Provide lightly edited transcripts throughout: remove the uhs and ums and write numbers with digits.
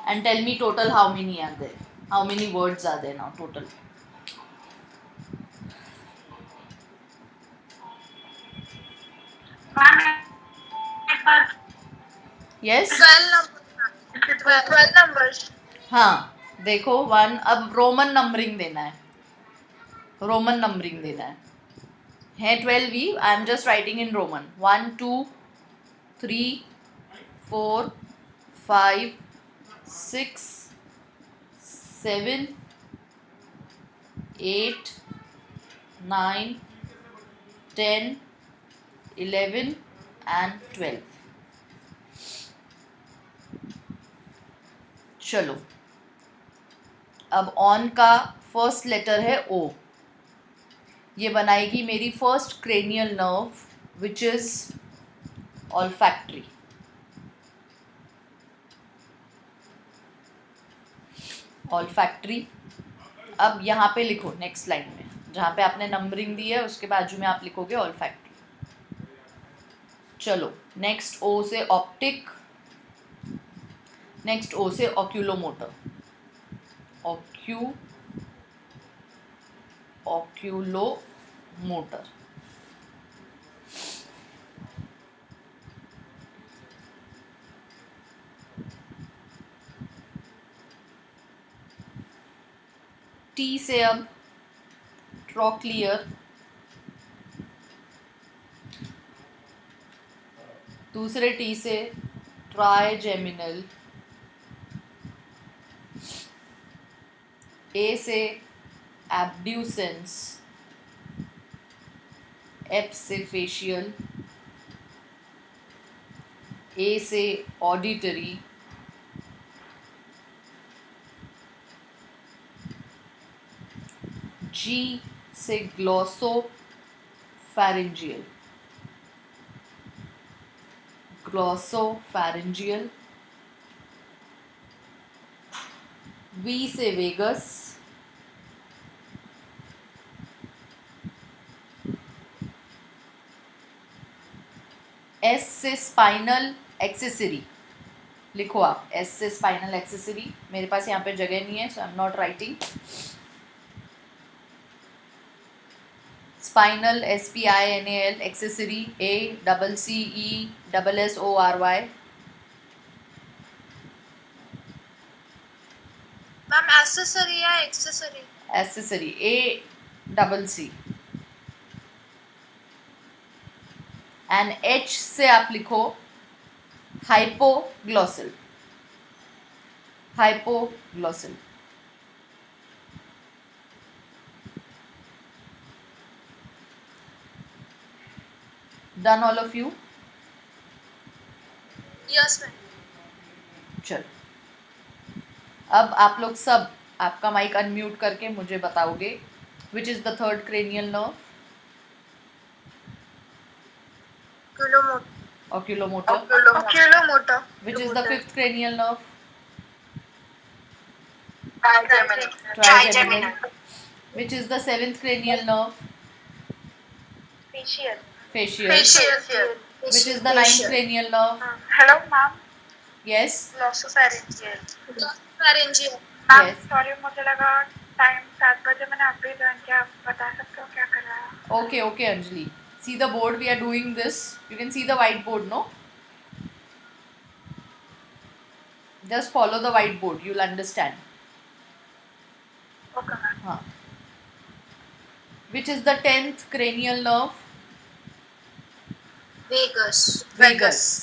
and tell me total how many are there. How many words are there now total? Yes? 12 numbers. हाँ देखो 1. अब Roman numbering देना है. Roman numbering देना है 12 भी. आई am just writing in Roman. 1 2 3 4 5 6 7 8 9 10 11 and 12. चलो अब ऑन का फर्स्ट लेटर है ओ. ये बनाएगी मेरी first cranial nerve which is olfactory. Olfactory. अब यहाँ पे लिखो नेक्स्ट लाइन में जहाँ पे आपने नंबरिंग दी है उसके बाजू में आप लिखोगे ऑल्फैक्टरी. चलो नेक्स्ट ओ से ऑप्टिक. नेक्स्ट ओ से ऑक्यूलोमोटर. ऑक्यूलोमोटर. टी से अब ट्रॉक्लियर. दूसरे टी से ट्राइजेमिनल. ए से एब्ड्यूसेंस. एफ से फेशियल. ए से ऑडिटरी. जी से ग्लॉसोफैरिंजियल. ग्लॉसोफैरिंजियल. वी से वेगस. एस से स्पाइनल एक्सेसरी. लिखो आप एस से स्पाइनल एक्सेसरी. मेरे पास यहाँ पे जगह नहीं है so I am not writing. Spinal SPINAL accessory. ACCESSORY. Ma'am accessory या accessory? Accessory. ACC. And H से आप लिखो hypoglossal. Hypoglossal. Done all of you? Yes ma'am. चलो अब आप लोग सब आपका माइक अनम्यूट करके मुझे बताओगे विच is the third cranial nerve. Oculomotor. Oculomotor. Which is the fifth cranial nerve? Trigeminal. Which is the seventh cranial nerve? Facial. Facial. Which is the Facial. ninth cranial nerve? Hello ma'am. Yes. Glossopharyngeal. Glossopharyngeal. Yes. Sorry मुझे लगा time 7 बजे. मैंने अभी join किया. आप बता सकते हो क्या कर रहा है? Okay, okay Anjali. See the board, we are doing this. You can see the whiteboard, no? Just follow the whiteboard, you'll understand. Okay ma'am. हाँ. Which is the 10th cranial nerve? Vagus.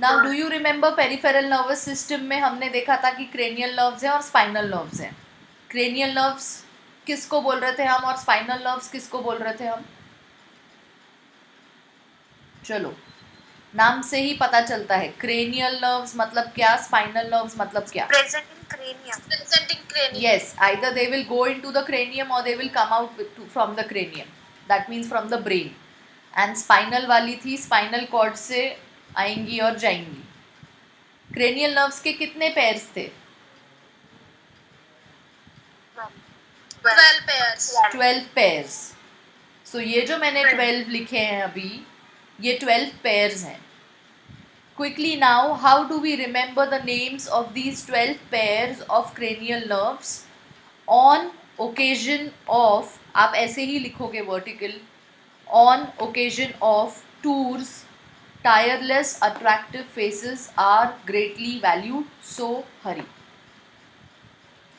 Now do you remember peripheral nervous system में हमने देखा था कि cranial nerves हैं और spinal nerves हैं. Cranial nerves किसको बोल रहे थे हम और spinal nerves किसको बोल रहे थे हम? चलो नाम से ही पता चलता है. cranial nerves मतलब क्या, spinal nerves मतलब क्या? Present in cranium. Yes, either they will go into the cranium or they will come out from the cranium. That means from the brain. And spinal वाली थी spinal cord से आएंगी और जाएंगी. cranial nerves के कितने pairs थे? 12 pairs. 12 pairs. So ये जो मैंने 12 लिखे हैं अभी ये 12 pairs हैं. Quickly now, how do we remember the names of these 12 pairs of cranial nerves on occasion of, आप ऐसे ही लिखोगे vertical, on occasion of tours, tireless attractive faces are greatly valued, so hurry.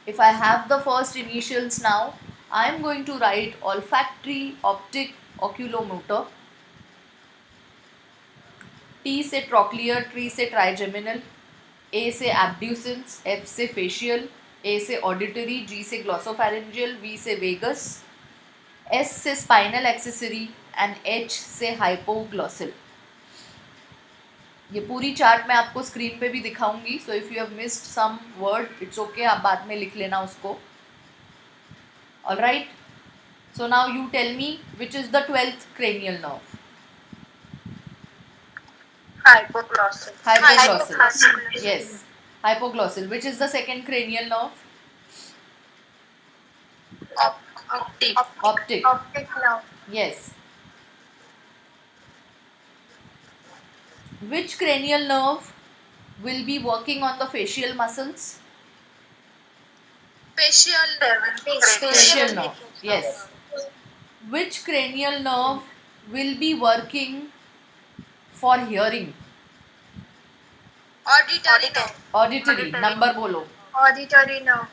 If I have the first initials now, I am going to write olfactory, optic, oculomotor. T से trochlear, T से trigeminal, A से abducens, F से facial, A से auditory, G से glossopharyngeal, V से vagus, S से spinal accessory and H से hypoglossal. ये पूरी चार्ट मैं आपको स्क्रीन पे भी दिखाऊंगी, so if you have missed some word it's okay, आप बाद में लिख लेना उसको. Alright, so now you tell me which is the 12th cranial nerve. Hypoglossal. Hypoglossal. Yes, hypoglossal. Which is the second cranial nerve? Optic. Optic. Optic nerve. Yes. Which cranial nerve will be working on the facial muscles? Facial nerve. Yes. Which cranial nerve will be working for hearing? Auditory. Number बोलो. Auditory nerve.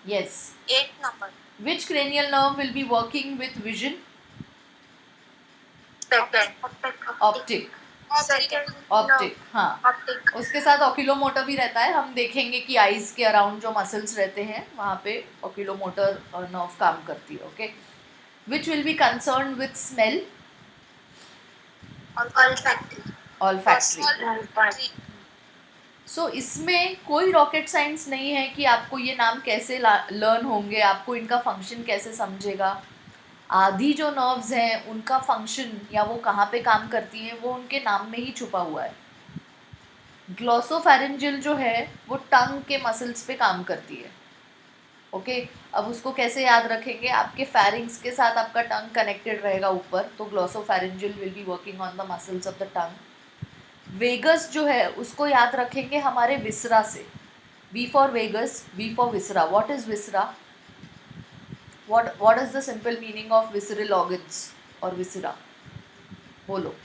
Yes. 8 number. Which cranial nerve will be working with vision? Optic. Second. Optic. हाँ. Optic. उसके साथ oculomotor भी रहता है. हम देखेंगे कि eyes के around जो muscles रहते हैं वहाँ पे oculomotor nerve काम करती है. Okay. Which will be concerned with smell? Olfactory. Olfactory. सो इसमें कोई रॉकेट साइंस नहीं है कि आपको ये नाम कैसे लर्न होंगे, आपको इनका फंक्शन कैसे समझेगा. आधी जो नर्व्स हैं उनका फंक्शन या वो कहाँ पे काम करती हैं वो उनके नाम में ही छुपा हुआ है. ग्लॉसोफैरिंजियल जो है वो टंग के मसल्स पे काम करती है. ओके अब उसको कैसे याद रखेंगे, आपके फैरिंग्स के साथ आपका टंग कनेक्टेड रहेगा ऊपर, तो glossopharyngeal will be working on the muscles of the tongue. Vagus जो है उसको याद रखेंगे हमारे विसरा से. V for vagus, V for viscera. What is viscera? What is the simple meaning of visceral organs और विसरा? बोलो.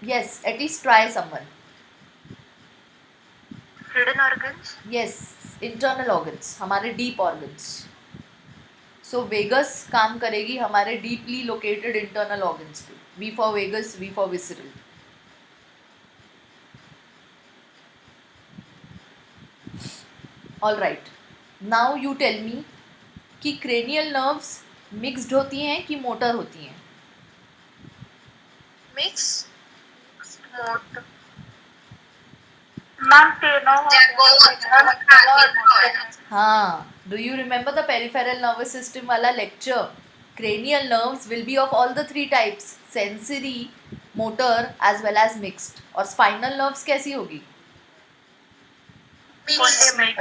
Yes, at least try someone. Hidden organs. Yes, internal organs, हमारे डीप ऑर्गन्स. सो वेगस काम करेगी हमारे deeply located internal organs पे. V for vagus, V for visceral. All right, now you tell me कि cranial nerves mixed होती हैं कि motor होती हैं? Mix. Motor. Ma'am, हाँ, do you remember the peripheral nervous system वाला lecture? Cranial nerves will be of all the 3 types, sensory, motor as well as mixed. और spinal nerves कैसी होगी?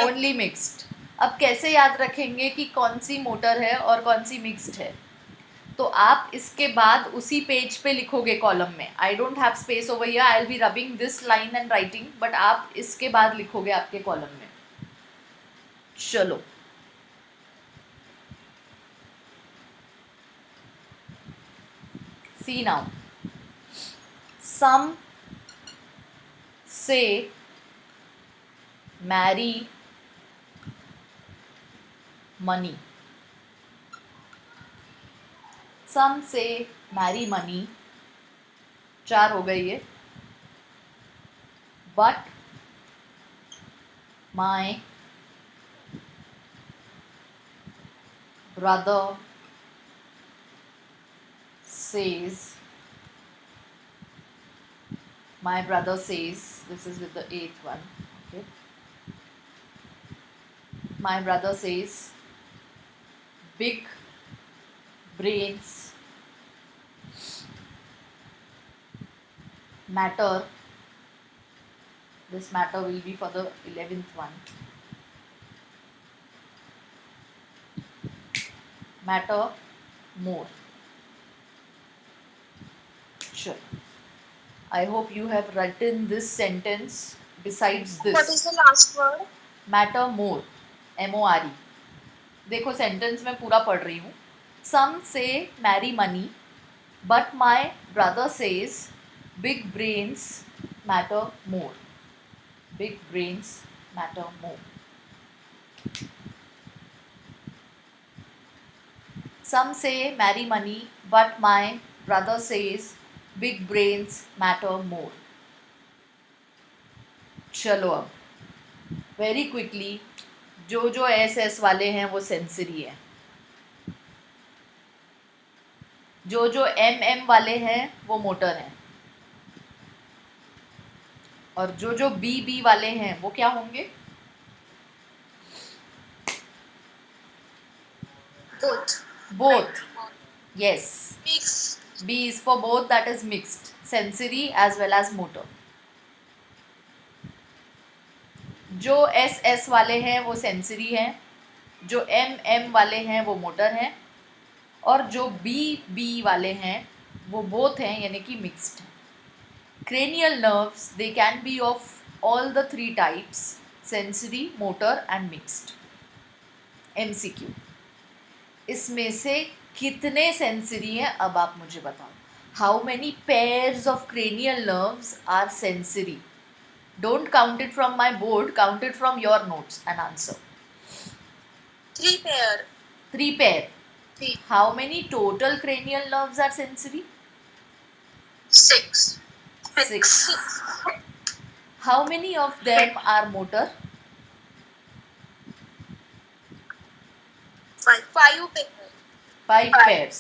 Only mixed. अब कैसे याद रखेंगे कि कौन सी मोटर है और कौन सी मिक्स्ड है? तो आप इसके बाद उसी पेज पे लिखोगे कॉलम में. I don't have space over here, I will be rubbing this line and writing, but आप इसके बाद लिखोगे आपके कॉलम में. चलो, सी नाउ. सम से marry money. Some say marry money. 4 हो गई ये. But my brother says, this is with the 8th one. Okay. My brother says big brains matter. This matter will be for the 11th one. Matter more. चलो, I hope you have written this sentence besides What this. is the last word? Matter more, MORE. देखो sentence मैं पूरा पढ़ रही हूँ. Some say marry money, but my brother says big brains matter more. Big brains matter more. Some say marry money, but my brother says big brains matter more. चलो अब very quickly, जो जो S वाले हैं वो sensory है, जो जो एम वाले हैं वो मोटर हैं, और जो जो बी वाले हैं वो क्या होंगे? Both. Yes. Mixed. B is for both, that is mixed. Sensory as well as motor. जो एस वाले हैं वो सेंसरी हैं, जो एम वाले हैं वो मोटर हैं, और जो बी वाले हैं वो बोथ हैं यानी कि मिक्स्ड हैं. Cranial nerves, they can be of all the three types: sensory, motor and mixed. MCQ. इसमें से कितने सेंसरी हैं अब आप मुझे बताओ. How many pairs of cranial nerves are sensory? Don't count it from my board, count it from your notes and answer. 3 pair. 3 pair. 3. How many total cranial nerves are sensory? 6. 6. How many of them are motor? 5 pair. 5 pairs.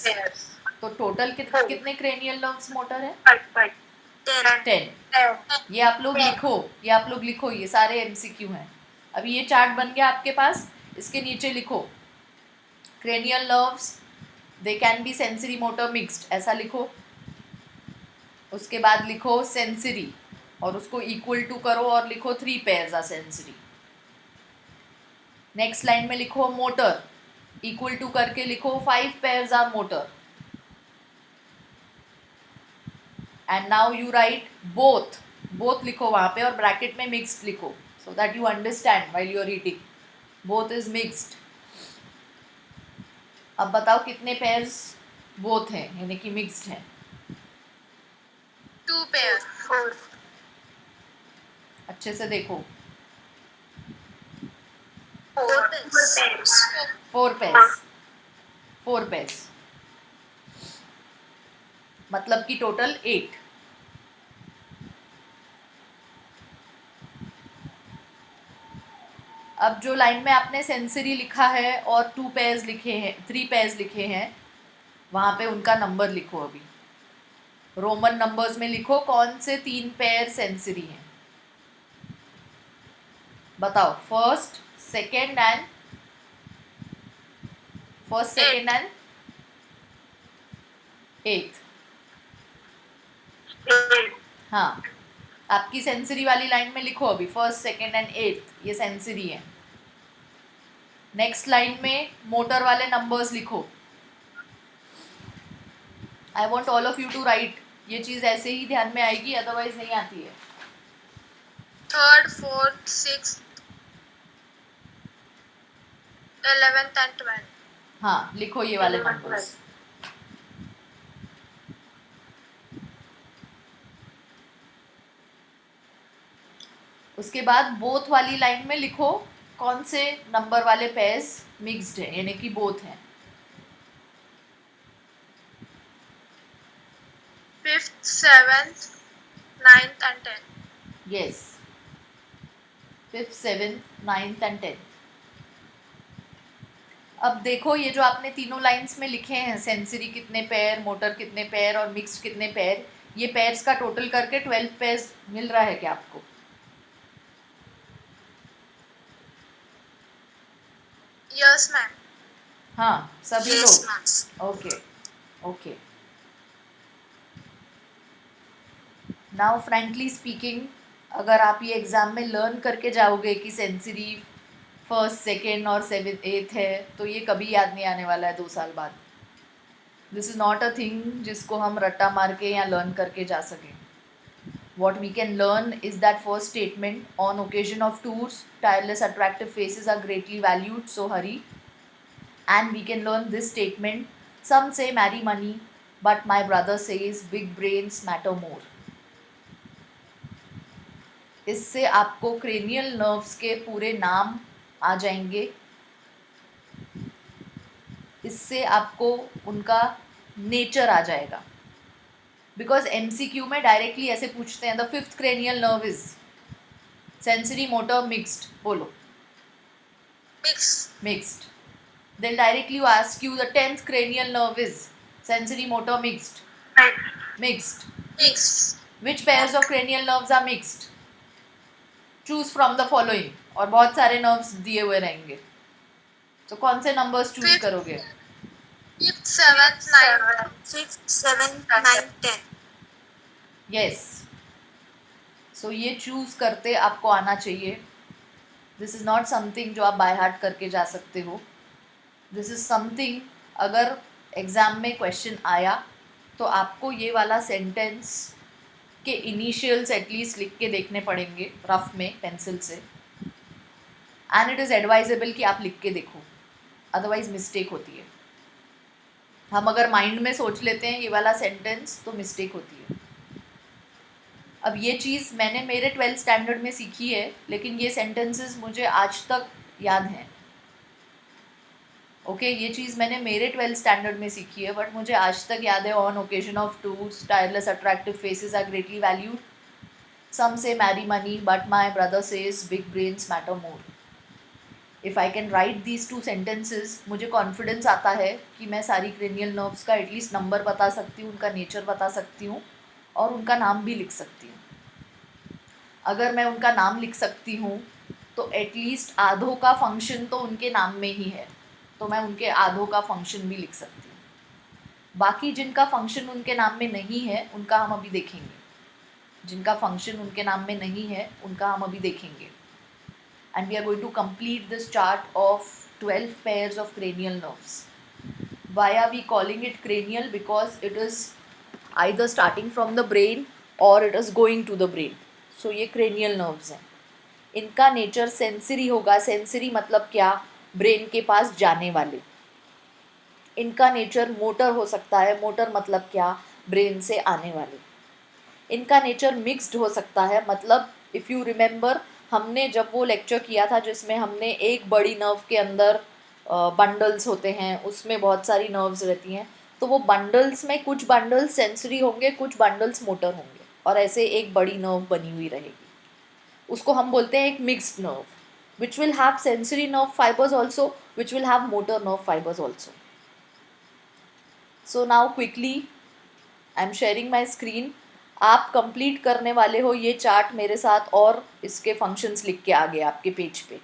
तो total कितने cranial nerves motor है? 10. ये आप लोग लिखो, ये सारे MCQ हैं. अभी ये चार्ट बन गया आपके पास, इसके नीचे लिखो cranial nerves, they can be sensory, motor, mixed, ऐसा लिखो. उसके बाद लिखो सेंसरी और उसको इक्वल टू करो और लिखो 3 pairs are sensory. Next line में लिखो मोटर, इक्वल टू करके लिखो 5 pairs are motor. And now you write both लिखो वहाँ पे और ब्रैकेट में मिक्स्ड लिखो, so that you understand while you are reading. Both is mixed. अब बताओ कितने पेयर्स बोथ हैं यानी कि मिक्स्ड हैं? 2 pair. 4. अच्छे से देखो. 4 pairs. 4 पेयर्स. 4 पेयर्स मतलब कि टोटल 8. अब जो लाइन में आपने सेंसरी लिखा है और 2 पेयर्स लिखे हैं, 3 पेयर्स लिखे हैं, वहाँ पे उनका नंबर लिखो. अभी रोमन नंबर्स में लिखो कौन से 3 पेयर सेंसरी हैं. बताओ. First, second and eighth. हाँ, आपकी सेंसरी वाली लाइन में लिखो अभी फर्स्ट, सेकेंड एंड एट्थ, ये सेंसरी है. नेक्स्ट लाइन में मोटर वाले नंबर्स लिखो. I want all of you to write. ये चीज़ ऐसे ही ध्यान में आएगी, अदरवाइज नहीं आती है. 3rd, 4th, 6th, 11th and 12th. हाँ, लिखो ये वाले नंबर्स. उसके बाद बोथ वाली लाइन में लिखो कौन से नंबर वाले पेयर्स मिक्स्ड है यानी कि बोथ हैं. 5th, 7th, 9th and 10th. Yes, 5th, 7th, 9th and 10th. अब देखो ये जो आपने तीनों लाइंस में लिखे हैं, सेंसरी कितने पेयर, मोटर कितने पेयर और मिक्स्ड कितने पेयर, ये पेयर्स का टोटल करके 12 पेयर्स मिल रहा है क्या आपको? Yes, ma'am. हाँ, सभी Yes, लोग. ma'am. Okay. Now frankly speaking, अगर आप ये एग्ज़ाम में लर्न करके जाओगे कि सेंसरी फर्स्ट, सेकेंड और 7th, 8th है, तो ये कभी याद नहीं आने वाला है 2 साल बाद. This is not a thing जिसको हम रट्टा मार के या लर्न करके जा सकें. What we can learn is that first statement, on occasion of tours, tireless attractive faces are greatly valued, so hurry. And we can learn this statement, some say marry money, but my brother says big brains matter more. इससे आपको cranial नर्व्स के पूरे नाम आ जाएंगे. इससे आपको उनका नेचर आ जाएगा. बिकॉज एमसीक्यू में डायरेक्टली ऐसे पूछते हैं, the fifth cranial nerve is sensory motor mixed. बोलो. Mixed. They'll directly ask you the 10th cranial nerve is sensory motor mixed. Mixed. Mixed. Which pairs of cranial nerves are mixed? Choose from the following. और बहुत सारे nerves दिए हुए रहेंगे. तो कौन से numbers choose Fifth. करोगे? 5th, 7th, 9th. 6th, 7th, 9th, 10th. Yes. So ये choose करते आपको आना चाहिए. This is not something जो आप by heart करके जा सकते हो. दिस इज़ समथिंग अगर एग्ज़ाम में क्वेश्चन आया तो आपको ये वाला सेंटेंस के इनिशियल्स एटलीस्ट लिख के देखने पड़ेंगे रफ में पेंसिल से. एंड इट इज़ एडवाइजेबल कि आप लिख के देखो, अदरवाइज मिस्टेक होती है. हम अगर माइंड में सोच लेते हैं ये वाला सेंटेंस तो मिस्टेक होती है. अब ये चीज़ मैंने मेरे 12th स्टैंडर्ड में सीखी है, लेकिन ये सेंटेंसेस मुझे आज तक याद हैं. ओके ये चीज़ मैंने मेरे 12th स्टैंडर्ड में सीखी है, बट मुझे आज तक याद है. On occasion of tours tireless attractive faces are greatly valued, some say marry money but my brother says big brains matter more. If I can write these 2 sentences, मुझे confidence आता है कि मैं सारी क्रेनियल नर्व्स का at least number बता सकती हूँ, उनका नेचर बता सकती हूँ और उनका नाम भी लिख सकती हूँ. अगर मैं उनका नाम लिख सकती हूँ तो एटलीस्ट आधों का फंक्शन तो उनके नाम में ही है, तो मैं उनके आधों का फंक्शन भी लिख सकती हूँ. बाकी जिनका फंक्शन उनके नाम में नहीं है उनका हम अभी देखेंगे. जिनका फंक्शन उनके नाम में नहीं है उनका हम अभी देखेंगे. And we are going to complete this chart of 12 pairs of cranial nerves. Why are we calling it cranial? Because it is either starting from the brain और it is going to the brain. So ये cranial nerves हैं. इनका nature sensory होगा. Sensory मतलब क्या? Brain के पास जाने वाले. इनका नेचर मोटर हो सकता है. मोटर मतलब क्या? ब्रेन से आने वाले. इनका नेचर मिक्स्ड हो सकता है. मतलब इफ़ यू रिमेंबर, हमने जब वो लेक्चर किया था जिसमें हमने एक बड़ी नर्व के अंदर बंडल्स होते हैं, उसमें बहुत सारी नर्व्स रहती हैं, तो वो बंडल्स में कुछ बंडल्स सेंसरी होंगे, कुछ बंडल्स मोटर होंगे, और ऐसे एक बड़ी नर्व बनी हुई रहेगी. उसको हम बोलते हैं एक mixed nerve, which will have sensory nerve fibers also, which will have motor nerve fibers also. So now quickly I am sharing my screen. आप कंप्लीट करने वाले हो ये चार्ट मेरे साथ और इसके फंक्शंस लिख के आगे आपके पेज पे.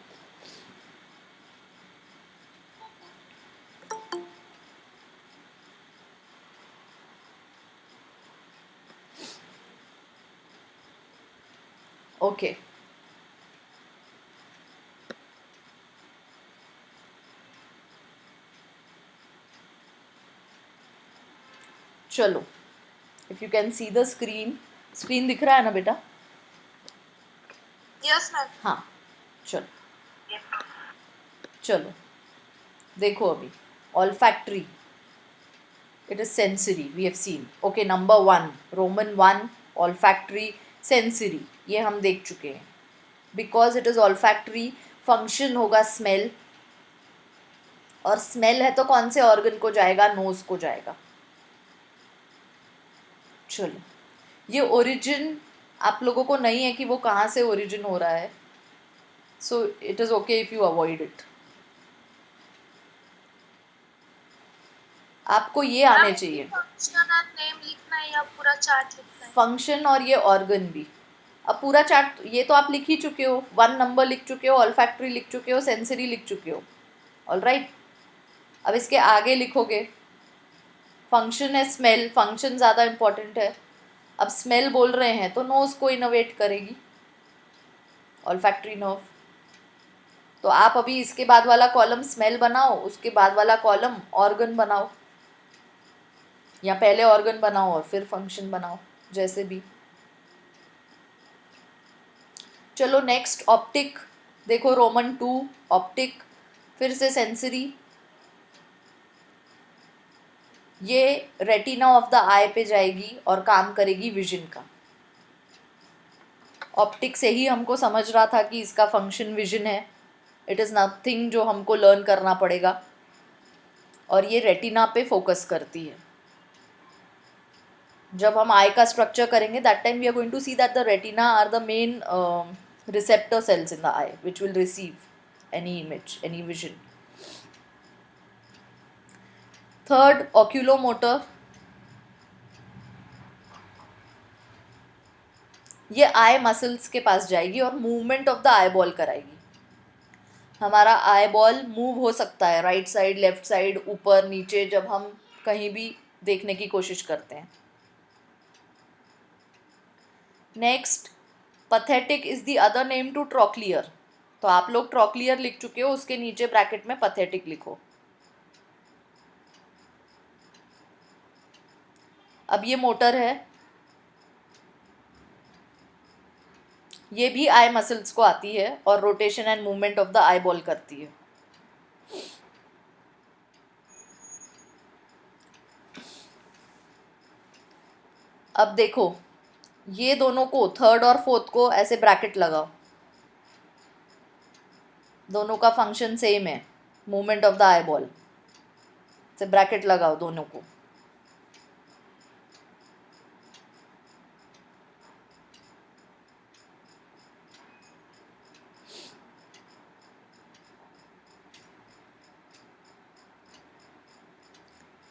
ओके चलो, if you can see the screen दिख रहा है ना बेटा? Yes, ma'am. हाँ चलो चलो देखो अभी. Olfactory, it is sensory, we have seen. Okay, number 1, Roman 1, olfactory, sensory, ये हम देख चुके हैं. Because it is olfactory, function होगा smell, और smell है तो कौन से organ को जाएगा? nose को जाएगा. चलो, ये origin आप लोगों को नहीं है कि वो कहाँ से origin हो रहा है, so it is okay if you avoid it. आपको ये आने चाहिए. फंक्शन और नेम लिखना है या पूरा चार्ट लिखना है? फंक्शन और ये ऑर्गन भी. अब पूरा चार्ट ये तो आप लिख ही चुके हो. 1 नंबर लिख चुके हो, ऑल्फैक्टरी लिख चुके हो, सेंसरी लिख चुके हो. ऑलराइट, अब इसके आगे लिखोगे. फंक्शन है स्मेल, फंक्शन ज़्यादा इम्पॉर्टेंट है. अब स्मेल बोल रहे हैं तो नोज़ को इनोवेट करेगी ऑल्फैक्टरी नर्व. तो आप अभी इसके बाद वाला कॉलम स्मेल बनाओ, उसके बाद वाला कॉलम ऑर्गन बनाओ. या पहले ऑर्गन बनाओ और फिर फंक्शन बनाओ, जैसे भी। चलो नेक्स्ट ऑप्टिक देखो, रोमन 2 ऑप्टिक, फिर से सेंसरी। ये रेटिना ऑफ द आई पे जाएगी और काम करेगी विजन का। ऑप्टिक से ही हमको समझ रहा था कि इसका फंक्शन विजन है। इट इज़ नथिंग जो हमको लर्न करना पड़ेगा, और ये रेटिना पे फोकस करती है। जब हम आई का स्ट्रक्चर करेंगे, that time we are going to see that the retina are the main receptor cells in the eye which will receive any image, any vision. Third, oculomotor. ये आई मसल्स के पास जाएगी और movement of the eye ball कराएगी। हमारा eye ball move हो सकता है right side, left side, ऊपर नीचे, जब हम कहीं भी देखने की कोशिश करते हैं। Next, pathetic is the other name to trochlear. तो आप लोग ट्रॉक्लियर लिख चुके हो, उसके नीचे ब्रैकेट में पथेटिक लिखो। अब ये मोटर है, ये भी आई मसल्स को आती है और rotation and movement of the eye ball करती है। अब देखो, ये दोनों को, थर्ड और फोर्थ को ऐसे ब्रैकेट लगाओ, दोनों का फंक्शन सेम है, movement of the eye ball, से ब्रैकेट लगाओ दोनों को।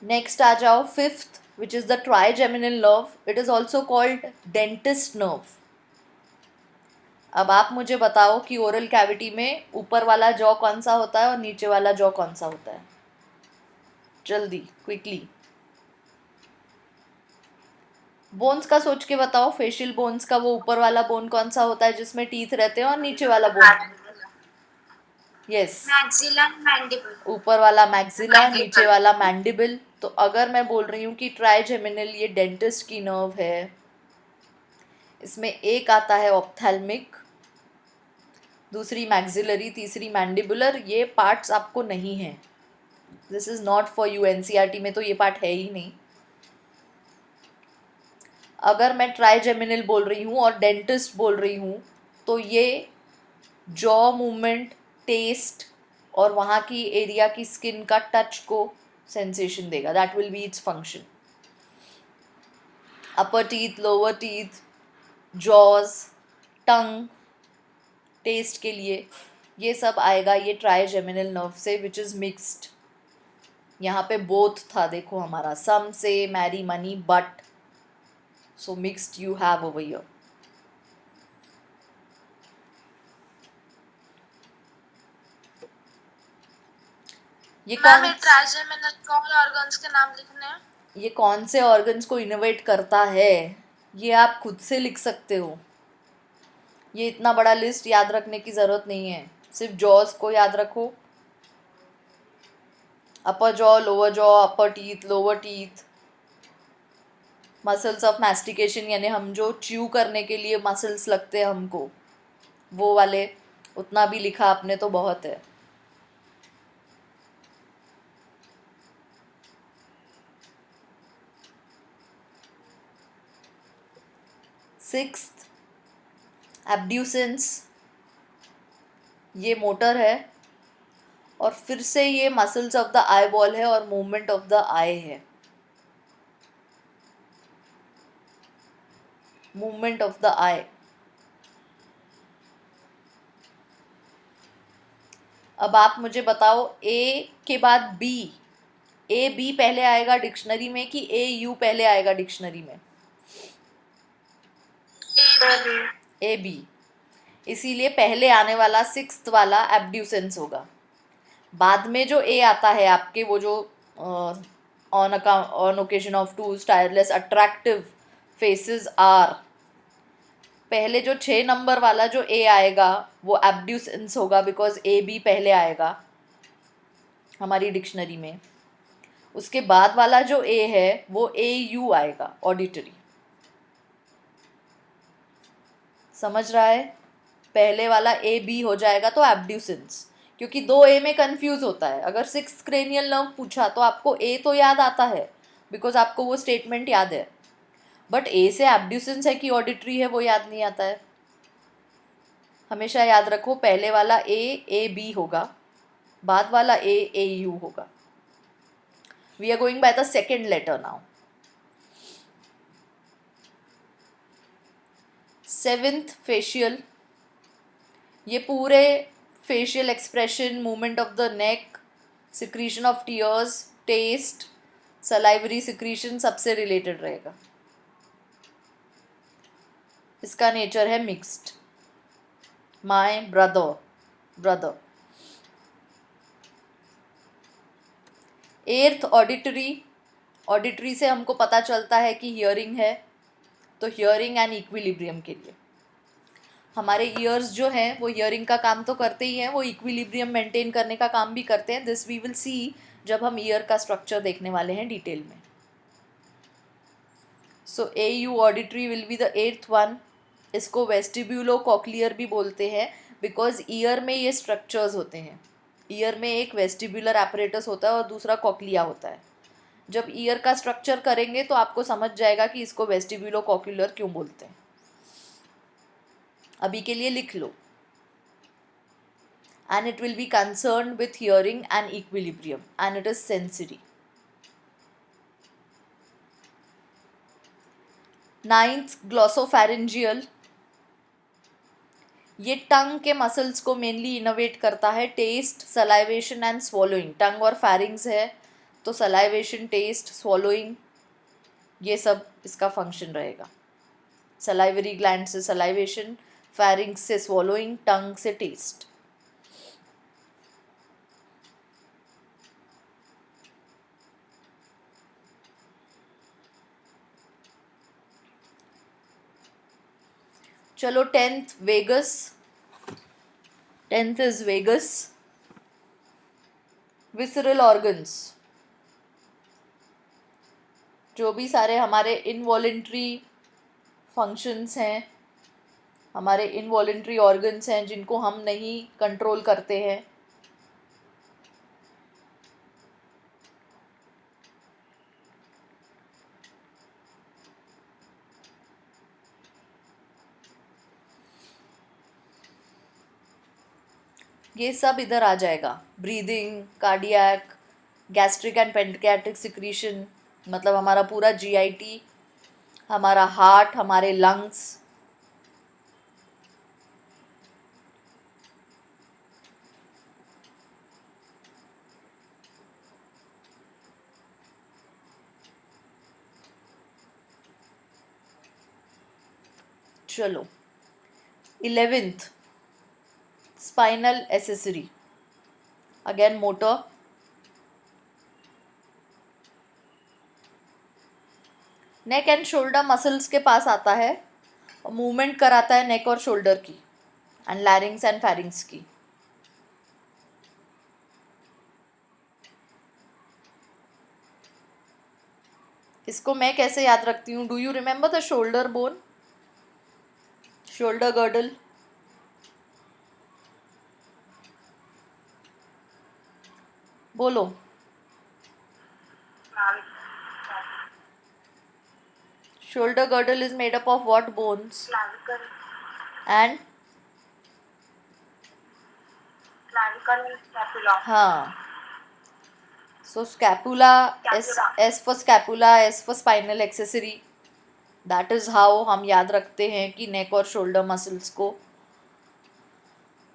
नेक्स्ट आ जाओ fifth, which is the trigeminal nerve. It is also called dentist nerve. अब आप मुझे बताओ कि ओरल कैविटी में ऊपर वाला जॉ कौन सा होता है और नीचे वाला जॉ कौन सा होता है? जल्दी, क्विकली। बोन्स का सोच के बताओ, फेशियल बोन्स का वो ऊपर वाला बोन कौन सा होता है जिसमें टीथ रहते हैं, और नीचे वाला बोन? Yes, maxilla mandible. ऊपर वाला मैक्सिला, नीचे वाला मैंडिबल। तो अगर मैं बोल रही हूँ कि ट्राइजेमिनल ये डेंटिस्ट की नर्व है, इसमें एक आता है ऑप्थेल्मिक, दूसरी मैक्सिलरी, तीसरी मैंडिबुलर। ये पार्ट्स आपको नहीं है, this is not for you. NCERT में तो ये पार्ट है ही नहीं। अगर मैं ट्राइजेमिनल बोल रही हूँ और डेंटिस्ट बोल रही हूँ, तो ये जॉ मूवमेंट, टेस्ट और वहाँ की एरिया की स्किन का टच को सेंसेशन देगा। That will be its function. Upper teeth, lower teeth, jaws, tongue, taste के लिए ये सब आएगा ये ट्राइजेमिनल नर्व से, विच इज़ मिक्स्ड। यहाँ पे बोथ था देखो हमारा, some say, marry, money, but, so mixed you have over here. ये मैम कौन, ट्राइजेमिनल कौन ऑर्गन्स के नाम लिखने हैं? ये कौन से ऑर्गन्स को इनोवेट करता है, ये आप खुद से लिख सकते हो। ये इतना बड़ा लिस्ट याद रखने की ज़रूरत नहीं है, सिर्फ जॉज को याद रखो। अपर jaw, lower jaw, upper teeth, lower teeth, muscles of mastication, यानी हम जो च्यू करने के लिए मसल्स लगते हैं हमको, वो वाले। उतना भी लिखा आपने तो बहुत है। सिक्स्थ, एब्ड्यूसेंस, ये मोटर है और फिर से ये muscles of the eye ball है और मूवमेंट ऑफ द आई है, मूवमेंट ऑफ द आई। अब आप मुझे बताओ, ए के बाद बी, ए बी पहले आएगा डिक्शनरी में कि ए यू पहले आएगा डिक्शनरी में? A B. इसीलिए पहले आने वाला सिक्स्थ वाला एब्ड्यूसेंस होगा। बाद में जो ए आता है आपके, वो जो on occasion of two tireless attractive faces are, पहले जो 6 नंबर वाला जो ए आएगा वो एब्ड्यूसेंस होगा, बिकॉज ए बी पहले आएगा हमारी डिक्शनरी में। उसके बाद वाला जो ए है वो ए यू आएगा, ऑडिटरी। समझ रहा है? पहले वाला ए बी हो जाएगा तो एब्ड्यूसेंस, क्योंकि दो ए में कंफ्यूज होता है। अगर सिक्स्थ क्रेनियल नर्व पूछा तो आपको ए तो याद आता है बिकॉज आपको वो स्टेटमेंट याद है, बट ए से एब्ड्यूसेंस है कि ऑडिटरी है वो याद नहीं आता है। हमेशा याद रखो, पहले वाला ए बी होगा, बाद वाला ए यू होगा। We are going by the second letter now. Seventh facial, ये पूरे facial expression, movement of the neck, secretion of tears, taste, salivary secretion सबसे रिलेटेड रहेगा। इसका नेचर है mixed. My brother. Eighth auditory से हमको पता चलता है कि हियरिंग है, तो हियरिंग एंड इक्विलिब्रियम के लिए हमारे ईयर्स जो हैं वो हियरिंग का काम तो करते ही हैं, वो इक्विलिब्रियम मेंटेन करने का काम भी करते हैं। दिस वी विल सी जब हम ईयर का स्ट्रक्चर देखने वाले हैं डिटेल में। So a you auditory will be the eighth one. इसको वेस्टिब्यूलो कॉक्लियर भी बोलते हैं बिकॉज ईयर में ये स्ट्रक्चर्स होते हैं। ईयर में एक वेस्टिब्यूलर एपरेटस होता है और दूसरा कॉक्लिया होता है। जब ईयर का स्ट्रक्चर करेंगे तो आपको समझ जाएगा कि इसको वेस्टिब्यूलो कॉक्युलर क्यों बोलते हैं। अभी के लिए लिख लो। And it will be concern with hearing and equilibrium and it is sensory. Ninth glossopharyngeal, ये टंग के मसल्स को मेनली इनोवेट करता है। Taste, salivation and swallowing. Tongue और फैरिंग्स है तो सलाइवेशन, टेस्ट, स्वॉलोइंग ये सब इसका फंक्शन रहेगा। सलाइवरी ग्लैंड से सलाइवेशन, फैरिंग्स से स्वॉलोइंग, टंग से टेस्ट। चलो tenth vagus. Tenth is vagus. Visceral organs, जो भी सारे हमारे इनवॉलेंट्री फंक्शंस हैं, हमारे इनवॉलेंट्री ऑर्गन्स हैं जिनको हम नहीं कंट्रोल करते हैं, ये सब इधर आ जाएगा। Breathing, cardiac, gastric and pancreatic secretion, मतलब हमारा पूरा जीआईटी, हमारा हार्ट, हमारे लंग्स। चलो 11th spinal accessory, again motor. Neck and shoulder muscles के पास आता है और मूवमेंट कराता है नेक और शोल्डर की एंड लैरिंग्स एंड फैरिंग्स की। इसको मैं कैसे याद रखती हूँ? Do you remember the shoulder bone, shoulder girdle? बोलो। Shoulder girdle is made up of what bones? clavicle And and scapula. हाँ, so scapula, S for scapula, S for spinal accessory. That is how हम याद रखते हैं कि नेक और shoulder muscles को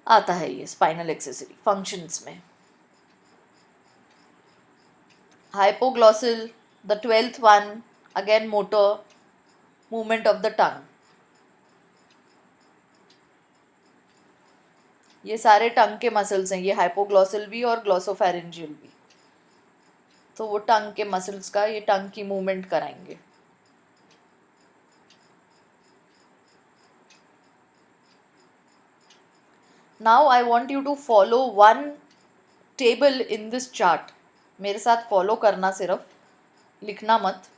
आता है ये स्पाइनल एक्सेसरी फंक्शंस में। Hypoglossal, the 12th one, again motor, movement of the tongue. ये सारे टंग के मसल्स हैं, ये हाइपोग्लॉसल भी और ग्लॉसोफैरिंजियल भी। तो वो टंग के मसल्स का, ये टंग की मूवमेंट कराएंगे। Now I want you to follow one table in this chart. मेरे साथ फॉलो करना, सिर्फ लिखना मत।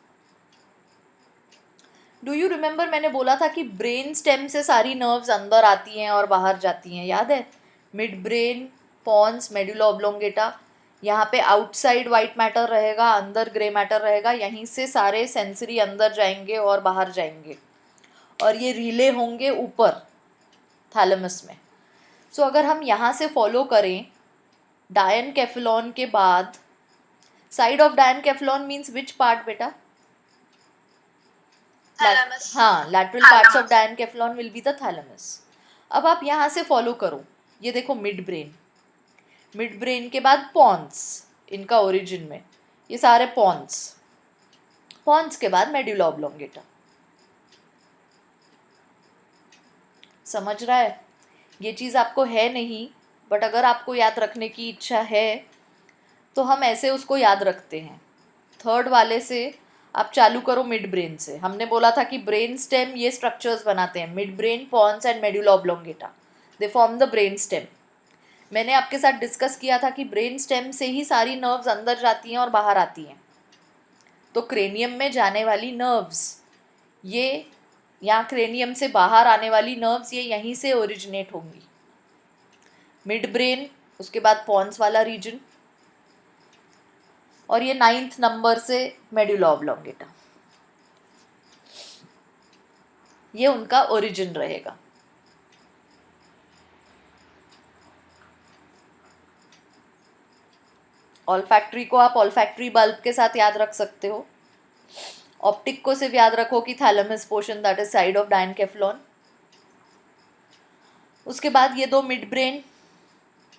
डू यू रिमेंबर मैंने बोला था कि ब्रेन स्टेम से सारी नर्व्स अंदर आती हैं और बाहर जाती हैं, याद है? Mid brain, pons, medulla oblongata, यहाँ पे आउटसाइड वाइट मैटर रहेगा, अंदर ग्रे मैटर रहेगा, यहीं से सारे सेंसरी अंदर जाएंगे और बाहर जाएंगे, और ये रिले होंगे ऊपर थैलेमस में। सो अगर हम यहाँ से फॉलो करें डायनकेफेलॉन के बाद, side of diencephalon means which part बेटा? थैलेमस। हाँ, lateral parts of diencephalon will be the thalamus. अब आप यहाँ से फॉलो करो, ये देखो मिड ब्रेन, मिड ब्रेन के बाद पॉन्स, इनका ओरिजिन में ये सारे पॉन्स, पॉन्स के बाद मेडुला ऑब्लोंगेटा। समझ रहा है? ये चीज़ आपको है नहीं, बट अगर आपको याद रखने की इच्छा है तो हम ऐसे उसको याद रखते हैं। थर्ड वाले से आप चालू करो मिड ब्रेन से। हमने बोला था कि ब्रेन स्टेम ये स्ट्रक्चर्स बनाते हैं, mid brain, pons and medulla oblongata, they form the brain stem. मैंने आपके साथ डिस्कस किया था कि ब्रेन स्टेम से ही सारी नर्व्स अंदर जाती हैं और बाहर आती हैं। तो क्रेनियम में जाने वाली नर्व्स, ये यहाँ क्रेनियम से बाहर आने वाली नर्व्स, ये यहीं से ओरिजिनेट होंगी। मिड ब्रेन, उसके बाद पॉन्स वाला रीजन, और ये 9th नंबर से मेडुला ऑब्लोंगेटा, ये उनका ओरिजिन रहेगा। ऑल्फैक्ट्री को आप ऑल्फैक्ट्री बल्ब के साथ याद रख सकते हो। ऑप्टिक को सिर्फ याद रखो कि thalamus portion, that is side of diencephalon. उसके बाद ये दो मिड ब्रेन,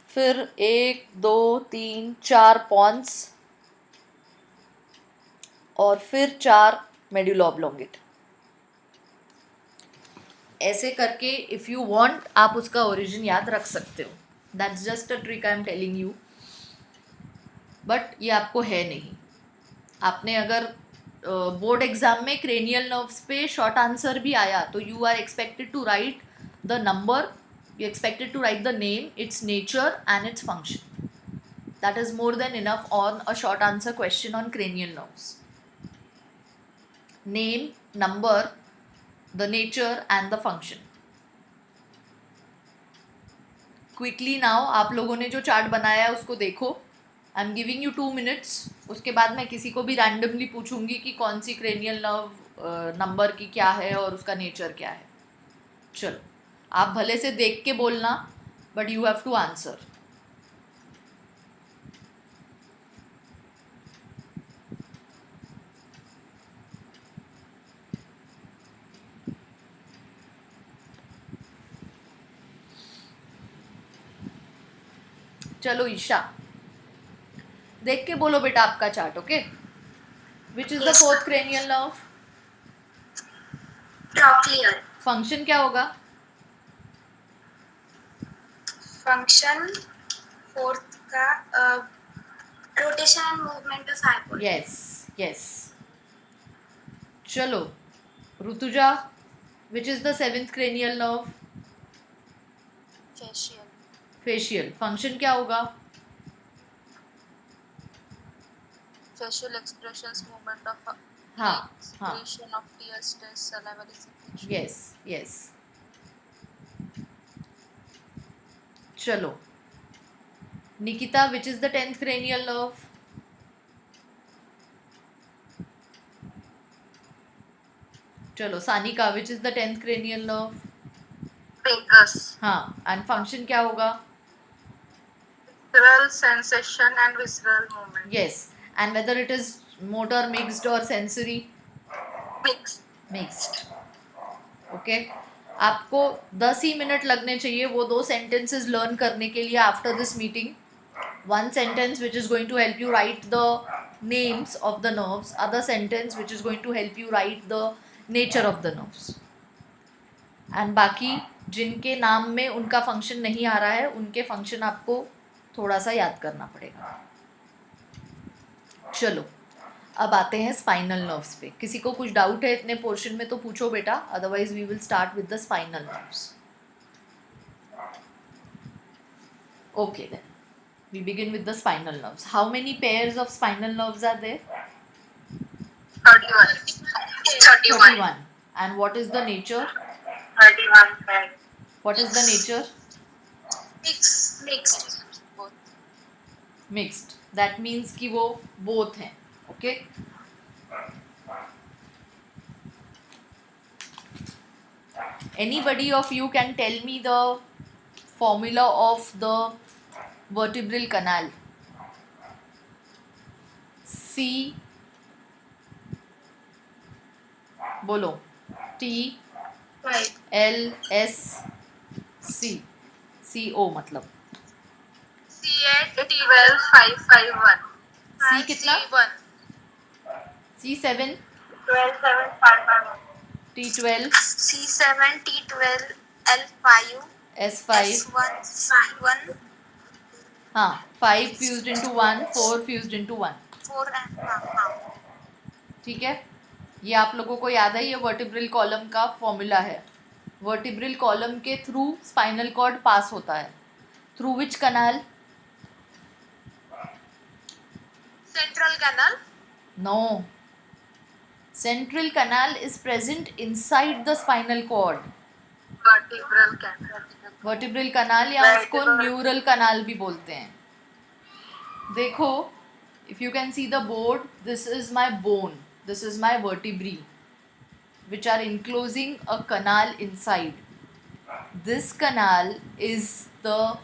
फिर 1 2 3 4 पॉन्स, और फिर 4 मेडुला ऑब्लोंगेटा। ऐसे करके इफ़ यू वांट आप उसका ओरिजिन याद रख सकते हो। That's just a trick I am telling you, but ये आपको है नहीं। आपने अगर बोर्ड एग्जाम में क्रेनियल नर्व्स पे शॉर्ट आंसर भी आया तो you are expected to write the number, you expected to write the name, its nature and its function. That is more than enough on a short answer question on cranial nerves. Name, number, the nature and the function. Quickly now आप लोगों ने जो chart बनाया है उसको देखो। I am giving you 2 minutes। उसके बाद मैं किसी को भी रैंडमली पूछूंगी कि कौन सी क्रेनियल नर्व नंबर की क्या है और उसका नेचर क्या है। चलो, आप भले से देख के बोलना, but you have to answer. चलो ईशा, देख के बोलो बेटा आपका chart. Okay, which is the Yes, fourth ma'am. Cranial nerve? Trochlear. Function क्या होगा? फंक्शन फोर्थ का rotation and movement of hypothalamus. Yes yes. चलो Rutuja, which is the 7th cranial nerve? Facial. Facial. Function क्या होगा? फेशियल एक्सप्रेशंस, मूवमेंट ऑफ हाँ हाँ, expression of tears, taste, salivary secretion. Yes yes. चलो निकिता, विच is the 10th cranial nerve? चलो Sanika, which is the 10th cranial nerve? Vagus. हाँ, and function क्या होगा? Visceral sensation and visceral movement. Yes, and whether it is motor, mixed और sensory? Mixed. Mixed. Okay, आपको 10 ही minute लगने चाहिए वो 2 sentences learn करने के लिए after this meeting. 1 sentence which is going to help you write the names of the nerves, other sentence which is going to help you write the nature of the nerves, and बाकी जिनके नाम में उनका function नहीं आ रहा है उनके function आपको थोड़ा सा याद करना पड़ेगा। चलो अब आते हैं स्पाइनल नर्व्स पे। किसी को कुछ डाउट है इतने पोर्शन में तो पूछो बेटा, otherwise we will start with the spinal nerves. Okay then We begin with the spinal nerves. How many pairs of spinal nerves are there? 31. 31. And what is the nature? 31 pairs. What is the nature? Mixed. Mixed. That means कि वो both हैं. Okay? Anybody of you can tell me the formula of the vertebral canal? C. बोलो. T. L. S. C. CO मतलब. C8 12 551. C कितना? C1 C7. 12 7 551. T12. C7 T12 L5 S5. S1 C1 हाँ, 5 fused into 1, 4 fused into 1. 4 and हाँ. ठीक है, ये आप लोगों को याद है, ये वर्टिब्रल कॉलम का फॉर्मूला है. वर्टिब्रल कॉलम के थ्रू स्पाइनल कॉर्ड पास होता है. Through which canal? central canal No. Central canal is present inside the spinal cord. Vertebral canal. Vertebral canal या उसको न्यूरल कनाल भी बोलते हैं. देखो, if you can see the board, this is my bone, this is my vertebrae, which are enclosing a canal inside. This canal is the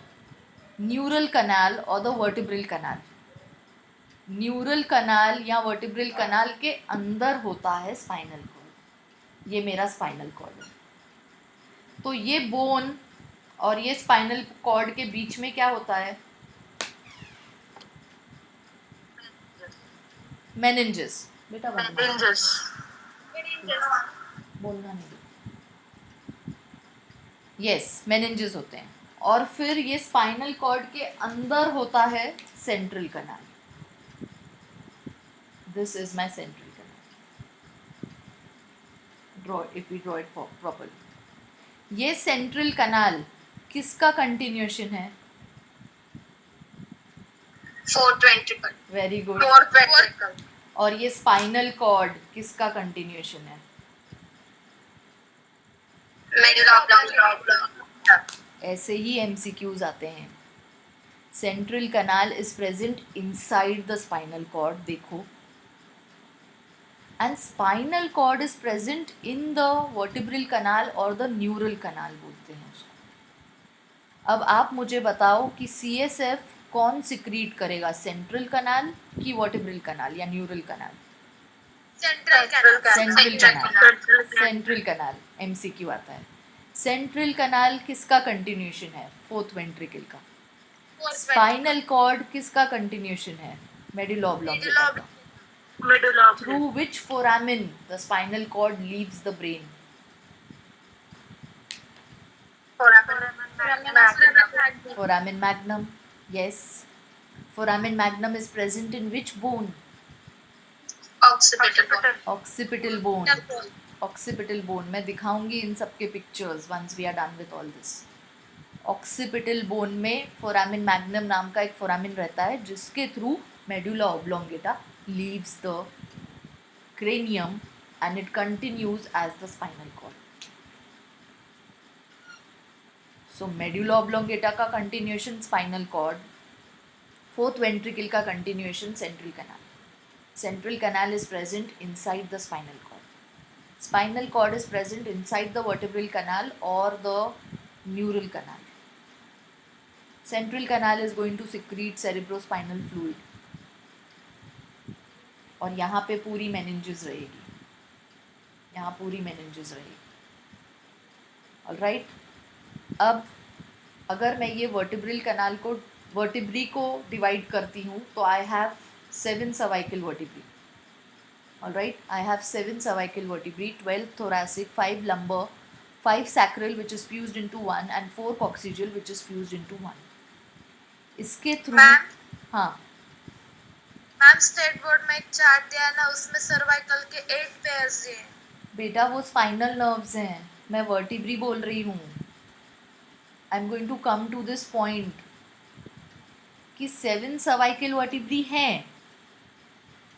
neural canal or the vertebral canal. Neural canal या vertebral कनाल के अंदर होता है spinal cord. ये मेरा spinal cord है. तो ये बोन और ये स्पाइनल कॉर्ड के बीच में क्या होता है? मेनिंजेस. बेटा Meninges. बोलना नहीं. यस, मेनिंजेस होते हैं. और फिर ये स्पाइनल कॉर्ड के अंदर होता है central canal. This is my central canal. Draw, if we draw it properly. ये सेंट्रल कनाल किसका कंटिन्यूएशन है? 4th ventricle. Very good. 4th ventricle. और ये स्पाइनल कॉर्ड किसका कंटिन्यूएशन है? Medulla oblongata. ऐसे ही MCQs आते हैं. Central canal is present inside the spinal cord. देखो, and spinal cord is present in the vertebral canal और द न्यूरल कनाल बोलते हैं उसको. अब आप मुझे बताओ कि CSF कौन सिक्रीट करेगा, सेंट्रल कनाल की वर्टिब्रल कनाल या न्यूरल कनाल? central canal सेंट्रल कनाल. सेंट्रल कनाल MCQ आता है. सेंट्रल कनाल किसका कंटिन्यूएशन है? 4th वेंट्रिकल का. स्पाइनल कॉर्ड किसका कंटिन्यूएशन है? मेडुला ऑब्लोंगेटा का. Medulla. Through which foramen the spinal cord leaves the brain? Foramen magnum. Yes. Foramen magnum is present in which bone? Occipital bone. Occipital bone. Occipital bone. मैं दिखाऊंगी इन सब के pictures once we are done with all this. Occipital bone में foramen magnum नाम का एक foramen रहता है जिसके through medulla oblongata leaves the cranium and it continues as the spinal cord. So medulla oblongata का continuation spinal cord, 4th ventricle का continuation central canal. Central canal is present inside the spinal cord. Spinal cord is present inside the vertebral canal or the neural canal. Central canal is going to secrete cerebrospinal fluid. और यहाँ पे पूरी meninges रहेगी. यहाँ पूरी meninges रहेगी. Alright. अब अगर मैं ये वर्टिब्रल कनाल को, वर्टिब्री को डिवाइड करती हूँ तो I have 7 cervical vertebrae. Alright, I have 7 cervical vertebrae, 12 thoracic, 5 lumbar, 5 sacral which is fused into 1 and 4 coccygeal which is fused into 1. इसके थ्रू. मैम, हाँ मैम स्टेट बोर्ड में एक चार्ट दिया है ना, उसमें सर्वाइकल के 8 पेयर्स दिए हैं. बेटा, वो स्पाइनल नर्व्स हैं. मैं वर्टिब्री बोल रही हूँ. I am going to come to this point. कि 7 सर्वाइकल वर्टिब्री हैं,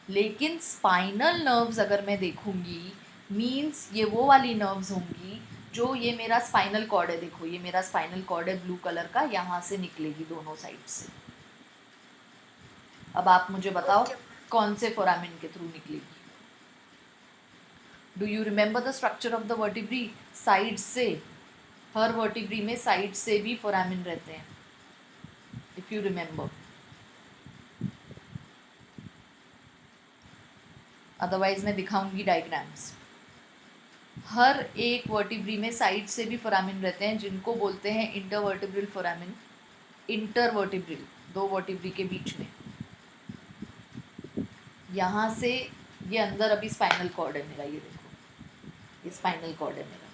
लेकिन स्पाइनल नर्व्स अगर मैं देखूंगी मींस ये वो वाली नर्व्स होंगी जो, ये मेरा स्पाइनल कॉर्ड है, देखो ये मेरा स्पाइनल कॉर्ड है ब्लू कलर का, यहाँ से निकलेगी दोनों साइड से। अब आप मुझे बताओ Okay. कौन से फोरामिन के थ्रू निकलेगी? Do you remember the structure of the vertebrae? Side से, हर वर्टिब्री में साइड से भी फोरामिन रहते हैं, इफ यू रिमेंबर। अदरवाइज मैं दिखाऊंगी डायग्राम्स। हर एक वर्टिब्री में साइड से भी फोरामिन रहते हैं, जिनको बोलते हैं इंटरवर्टिब्रल फोरामिन। इंटरवर्टिब्रल, दो वर्टिब्री के बीच में। यहाँ से ये अंदर अभी स्पाइनल कॉर्ड है मेरा, ये देखो ये स्पाइनल कॉर्ड है मेरा,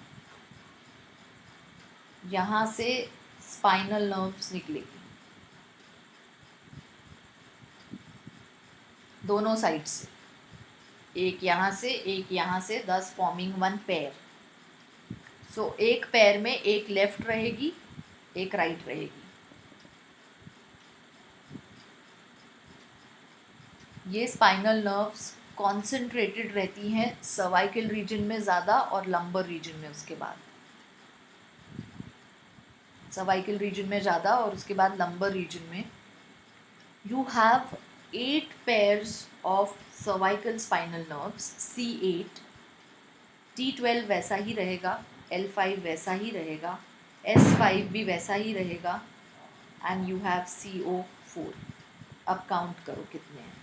यहाँ से स्पाइनल नर्व्स निकलेगी दोनों साइड से, एक यहाँ से एक यहाँ से, दस फॉर्मिंग वन पेयर। सो एक पैर में एक लेफ्ट रहेगी, एक राइट रहेगी। ये स्पाइनल नर्व्स कॉन्सेंट्रेटेड रहती हैं सर्वाइकल रीजन में ज़्यादा और लंबर रीजन में उसके बाद। सर्वाइकल रीजन में ज़्यादा और उसके बाद लंबर रीजन में। You have 8 pairs of cervical spinal nerves, C8। T12 वैसा ही रहेगा, L5 वैसा ही रहेगा, S5 भी वैसा ही रहेगा, एंड यू हैव CO4। अब काउंट करो कितने हैं।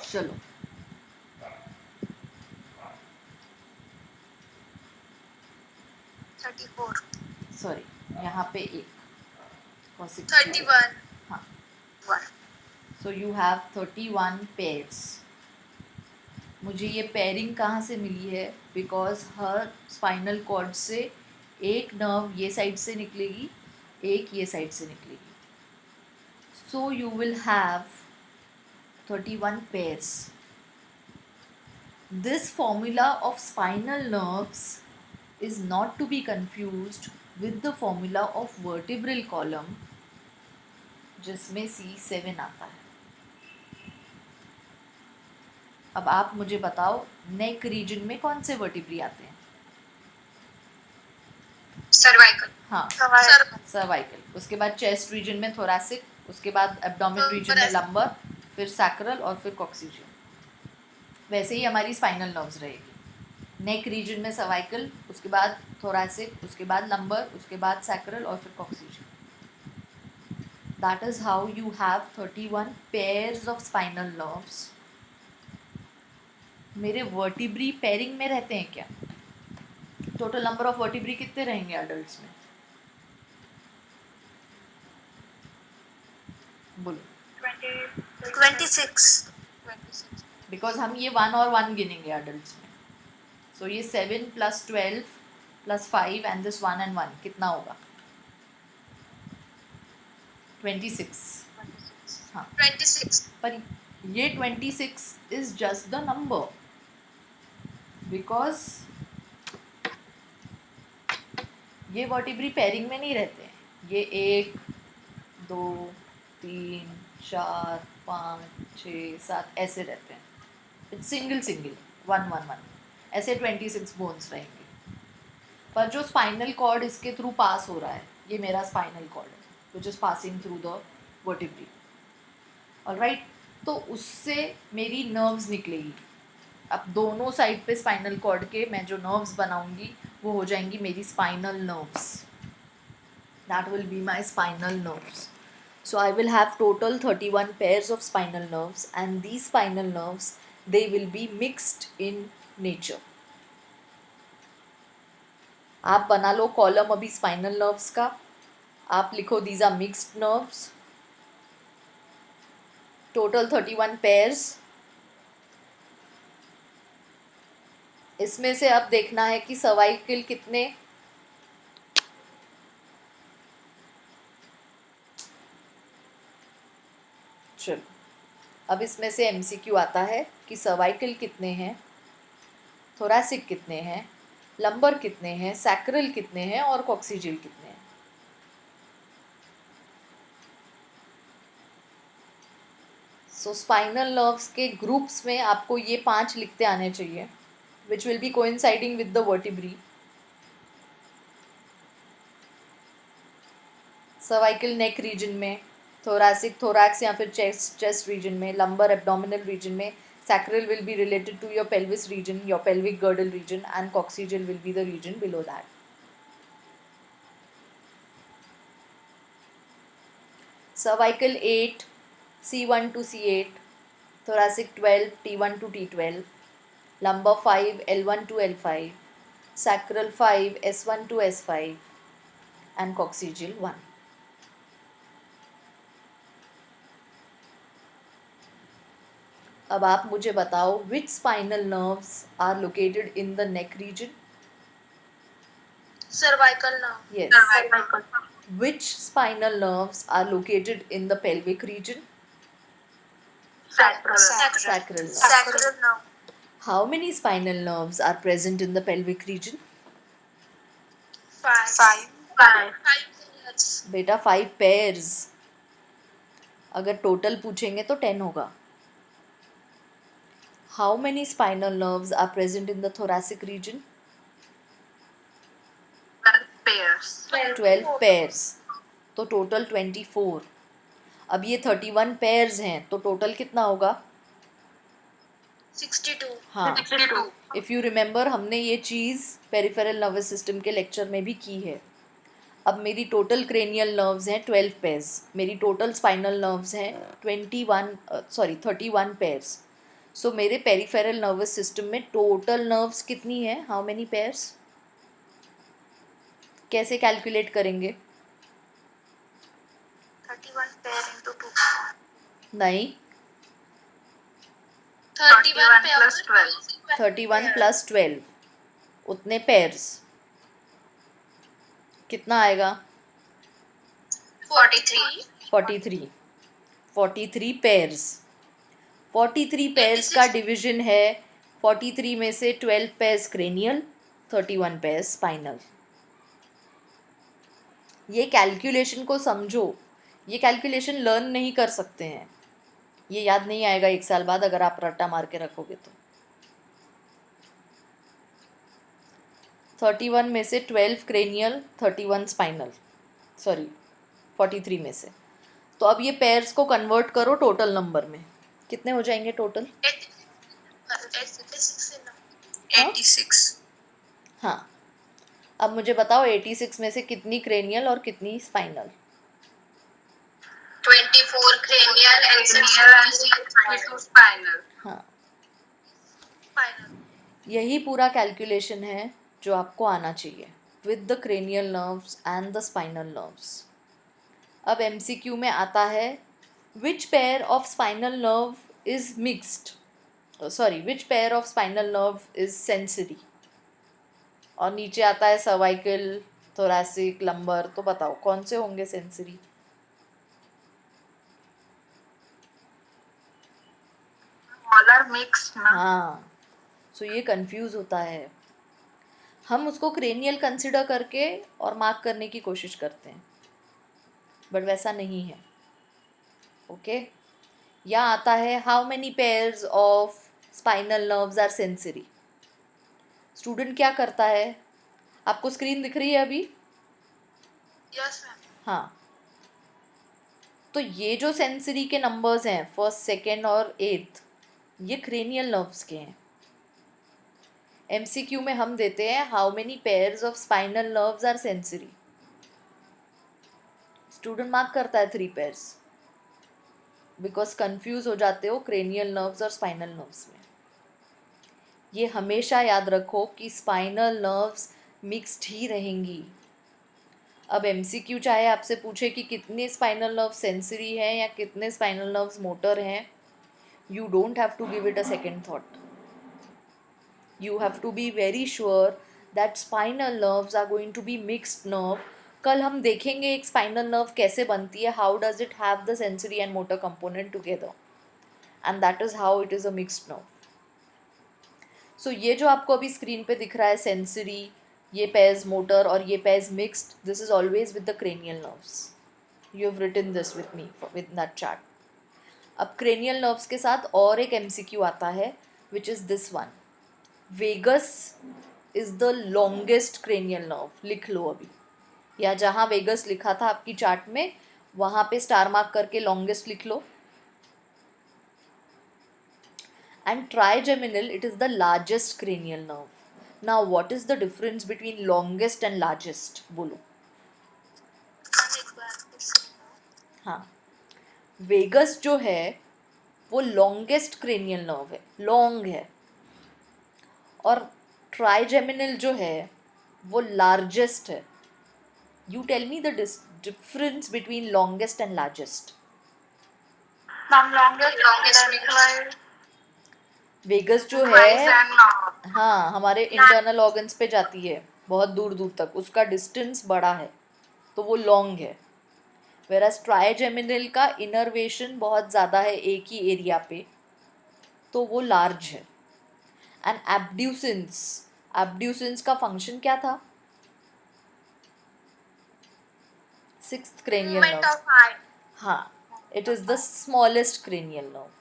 चलो, सॉरी यहाँ पे एक 31. हाँ, 1. So you have 31 pairs. मुझे ये पेयरिंग कहाँ से मिली है? बिकॉज हर स्पाइनल कॉर्ड से एक नर्व ये साइड से निकलेगी, एक ये साइड से निकलेगी। सो you will have 31 pairs. This formula of spinal nerves is not to be confused with the formula of vertebral column, जिसमें C7 आता है। अब आप मुझे बताओ नेक रीजन में कौन से वर्टिब्री आते हैं? Cervical. हाँ, सर्वाइकल। उसके बाद चेस्ट रीजन में थोरैसिक, उसके बाद एब्डोमेन रीजन में लंबर, फिर सैक्रल और फिर कॉक्सिजियम। वैसे ही हमारी स्पाइनल नर्व्स रहेगी। नेक रीजन में सर्वाइकल, उसके बाद थोरैसिक, उसके बाद लंबर, उसके बाद सैक्रल और फिर coccygeum. That is how you have 31 pairs of spinal nerves. मेरे वर्टिब्री पेयरिंग में रहते हैं क्या? टोटल नंबर ऑफ वर्टिब्री कितने रहेंगे अडल्ट्स में? बोलो। 26. बिकॉज हम ये 1 और 1 गिनेंगे अडल्ट्स में। सो ये 7 + 12 + 5 एंड दिस 1 and 1 कितना होगा? 26। हाँ, 26. पर ये 26 is just the number, because ये वर्टिब्री पेयरिंग में नहीं रहते हैं। ये 1 2 3 4 5 6 7 ऐसे रहते हैं। इट्स सिंगल 1 1 1 ऐसे 26 बोन्स रहेंगे। पर जो स्पाइनल कॉर्ड इसके थ्रू पास हो रहा है, ये मेरा स्पाइनल कॉर्ड है which is passing through the vertebrae. Alright, तो उससे मेरी नर्व्स निकलेगी। अब दोनों साइड पे स्पाइनल कॉर्ड के मैं जो नर्व्स बनाऊंगी वो हो जाएंगी मेरी spinal nerves. That will be my spinal nerves. So I will have total 31 pairs of spinal nerves, and these spinal nerves, they will be mixed in nature. आप बना लो कॉलम अभी स्पाइनल नर्व्स का। आप लिखो these are mixed nerves. Total 31 pairs. इसमें से अब देखना है कि सर्वाइकल कितने, चलो अब इसमें से MCQ आता है कि सर्वाइकल कितने हैं, थोरैसिक कितने हैं, लंबर कितने हैं, सैक्रल कितने हैं और कॉक्सिजियल कितने हैं। सो स्पाइनल नर्व्स के ग्रुप्स में आपको ये 5 लिखते आने चाहिए, which will be coinciding with the vertebrae. Cervical neck region में, थोरासिक थोरैक्स या फिर चेस्ट रीजन में, लंबर एब्डोमिनल रीजन में, sacral will be related to your pelvis region, your pelvic girdle region, and coccygeal will be the region below that. Cervical 8, C1 to C8, thoracic 12, T1 to T12, lumbar 5, L1 to L5, sacral 5, S1 to S5, and coccygeal 1. अब आप मुझे बताओ, which spinal nerves are located in the neck region? cervical nerve, Yes. Cervical. Which spinal nerves are located in the pelvic region? Sacral. Sacral nerve. sacral nerve, How many spinal nerves are present in the pelvic region? 5 5. pairs, बेटा 5 pairs. अगर total पूछेंगे तो 10 होगा. How many spinal nerves are present in the thoracic region? 12 pairs. 12 pairs. तो total 24. अब ये 31 pairs हैं, तो टोटल कितना होगा? 62 हाँ. 62. इफ़ यू रिमेंबर, हमने ये चीज़ पेरिफेरल नर्वस सिस्टम के लेक्चर में भी की है. अब मेरी टोटल क्रेनियल नर्व्स हैं 12 पेयर्स, मेरी टोटल स्पाइनल नर्व्स हैं 31 पेयर्स. सो मेरे पेरिफेरल नर्वस सिस्टम में टोटल नर्व्स कितनी है? How many pairs? कैसे कैलकुलेट करेंगे? 31 pair into 2 नहीं, 31 pair plus 12. 31 + 12 उतने पेयर्स. कितना आएगा? 43 43 पेयर्स. 43 पेयर्स का डिवीजन है. 43 में से 12 पेयर्स क्रेनियल, 31 पेयर्स स्पाइनल. ये कैलकुलेशन को समझो. ये कैलकुलेशन लर्न नहीं कर सकते हैं, ये याद नहीं आएगा 1 साल बाद अगर आप रट्टा मार के रखोगे तो. 31 में से 12 क्रेनियल, 31 स्पाइनल, सॉरी 43 में से. तो अब ये पेयर्स को कन्वर्ट करो टोटल नंबर में, कितने हो जाएंगे टोटल? 86 हाँ. अब मुझे बताओ 86 में से कितनी क्रेनियल और कितनी स्पाइनल? 24 cranial and 62 spinal. हाँ, spinal यही पूरा कैलकुलेशन है जो आपको आना चाहिए with the cranial nerves and the spinal nerves. अब MCQ में आता है, which pair of spinal nerve is mixed, sorry which pair of spinal nerve is sensory. और नीचे आता है सर्वाइकल, थोरैसिक, लंबर. तो बताओ कौन से होंगे सेंसरी? All are mixed ना. हाँ. सो ये कंफ्यूज होता है. हम उसको क्रेनियल कंसिडर करके और मार्क करने की कोशिश करते हैं, बट वैसा नहीं है. ओके. यहाँ आता है, how many pairs of spinal nerves are sensory. Student क्या करता है? आपको स्क्रीन दिख रही है अभी? yes ma'am हाँ. तो ये जो सेंसरी के नंबर्स हैं, फर्स्ट, सेकेंड और 8th, ये क्रेनियल नर्व्स के हैं. MCQ में हम देते हैं, how many pairs of spinal nerves are sensory. Student mark करता है 3 पेयर्स, बिकॉज कंफ्यूज हो जाते हो क्रेनियल नर्व्स और स्पाइनल नर्व्स में. ये हमेशा याद रखो कि स्पाइनल नर्व्स मिक्स्ड ही रहेंगी. अब MCQ चाहे आपसे पूछे कि कितने स्पाइनल नर्व सेंसरी हैं या कितने स्पाइनल नर्व्स मोटर हैं, you don't have to give it a second thought. You have to be very sure that spinal nerves are going to be mixed nerve. कल हम देखेंगे एक स्पाइनल नर्व कैसे बनती है, how does it have the sensory and motor component together, and that is how it is a mixed nerve. So ये जो आपको अभी स्क्रीन पे दिख रहा है सेंसरी, ये पेयर्स मोटर और ये pairs mixed, this is always with the cranial nerves. You have written this with me with that chart. अब क्रेनियल नर्व्स के साथ और एक एमसीक्यू आता है which is this one, vagus is the longest cranial nerve. लिख लो अभी, या जहाँ वेगस लिखा था आपकी चार्ट में वहाँ पे स्टार मार्क करके लॉन्गेस्ट लिख लो। And trigeminal, it is the largest cranial nerve. Now what is the difference between longest and largest, बोलो। एक बार फिर से। हाँ, वेगस जो है वो लॉन्गेस्ट क्रेनियल नर्व है, लॉन्ग है, और ट्राइजेमिनल जो है वो लार्जेस्ट है। You tell me the difference between longest and largest. Ma'am longest Longest lengthwise vagus जो Twice है, and now. हाँ, हमारे इंटरनल ऑर्गन्स पे जाती है बहुत दूर दूर तक, उसका डिस्टेंस बड़ा है तो वो लॉन्ग है। वेराज ट्राइजेमिनल का इनर्वेशन बहुत ज़्यादा है एक ही एरिया पे, तो वो लार्ज है। एंड एब्ड्यूसेंस, एब्ड्यूसेंस का फंक्शन क्या था? Sixth cranial movement nerve. Of heart. हाँ, it is the smallest cranial nerve.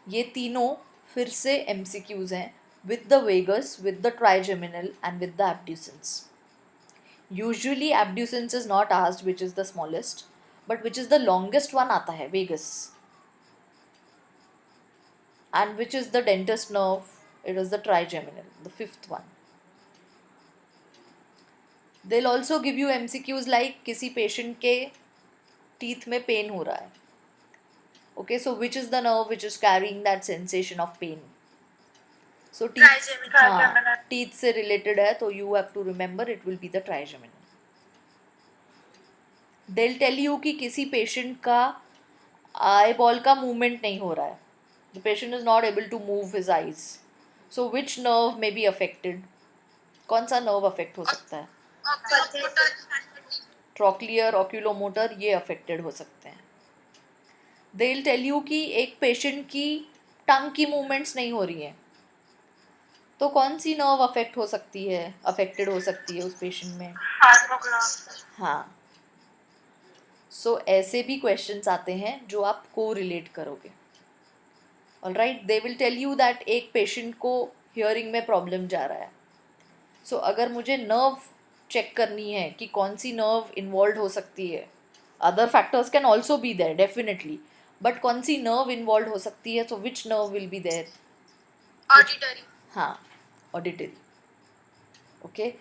ये तीनों फिर से एमसीक्यूज हैं, with the vagus, with the trigeminal and with the abducens. Usually abducens is not asked which is the smallest, but which is the longest one आता है vagus. And which is the dentist nerve, it is the trigeminal, the fifth one. They'll also give you MCQs like किसी patient के teeth में pen हो रहा है, okay, so which is the nerve which is carrying that sensation of pain? So teeth, Trigeminal. हाँ, Trigeminal. teeth से related है, तो you have to remember it will be the trigeminal. They'll tell you कि किसी patient का eye ball का movement नहीं हो रहा है, the patient is not able to move his eyes, so which nerve may be affected? कौन सा nerve affect हो सकता है? ट्रॉक्लियर, ऑक्यूलोमोटर, ये अफेक्टेड हो सकते हैं। दे विल टेल यू कि एक पेशेंट की टंग की मूवमेंट्स नहीं हो रही हैं, तो कौन सी नर्व अफेक्ट हो सकती है, अफेक्टेड हो सकती है उस पेशेंट में? हार्मोग्राफ। हाँ, सो ऐसे भी क्वेश्चंस आते हैं जो आप को रिलेट करोगे। Alright, they will tell you that एक पेशेंट को हियरिंग में प्रॉब्लम जा रहा है, सो अगर मुझे नर्व चेक करनी है कि कौन सी नर्व इन्वॉल्व हो सकती है, other factors can also be there definitely, but कौन सी नर्व इन्वॉल्व हो सकती है, so which nerve will be there? Auditory. हाँ, ऑडिटरी। ओके,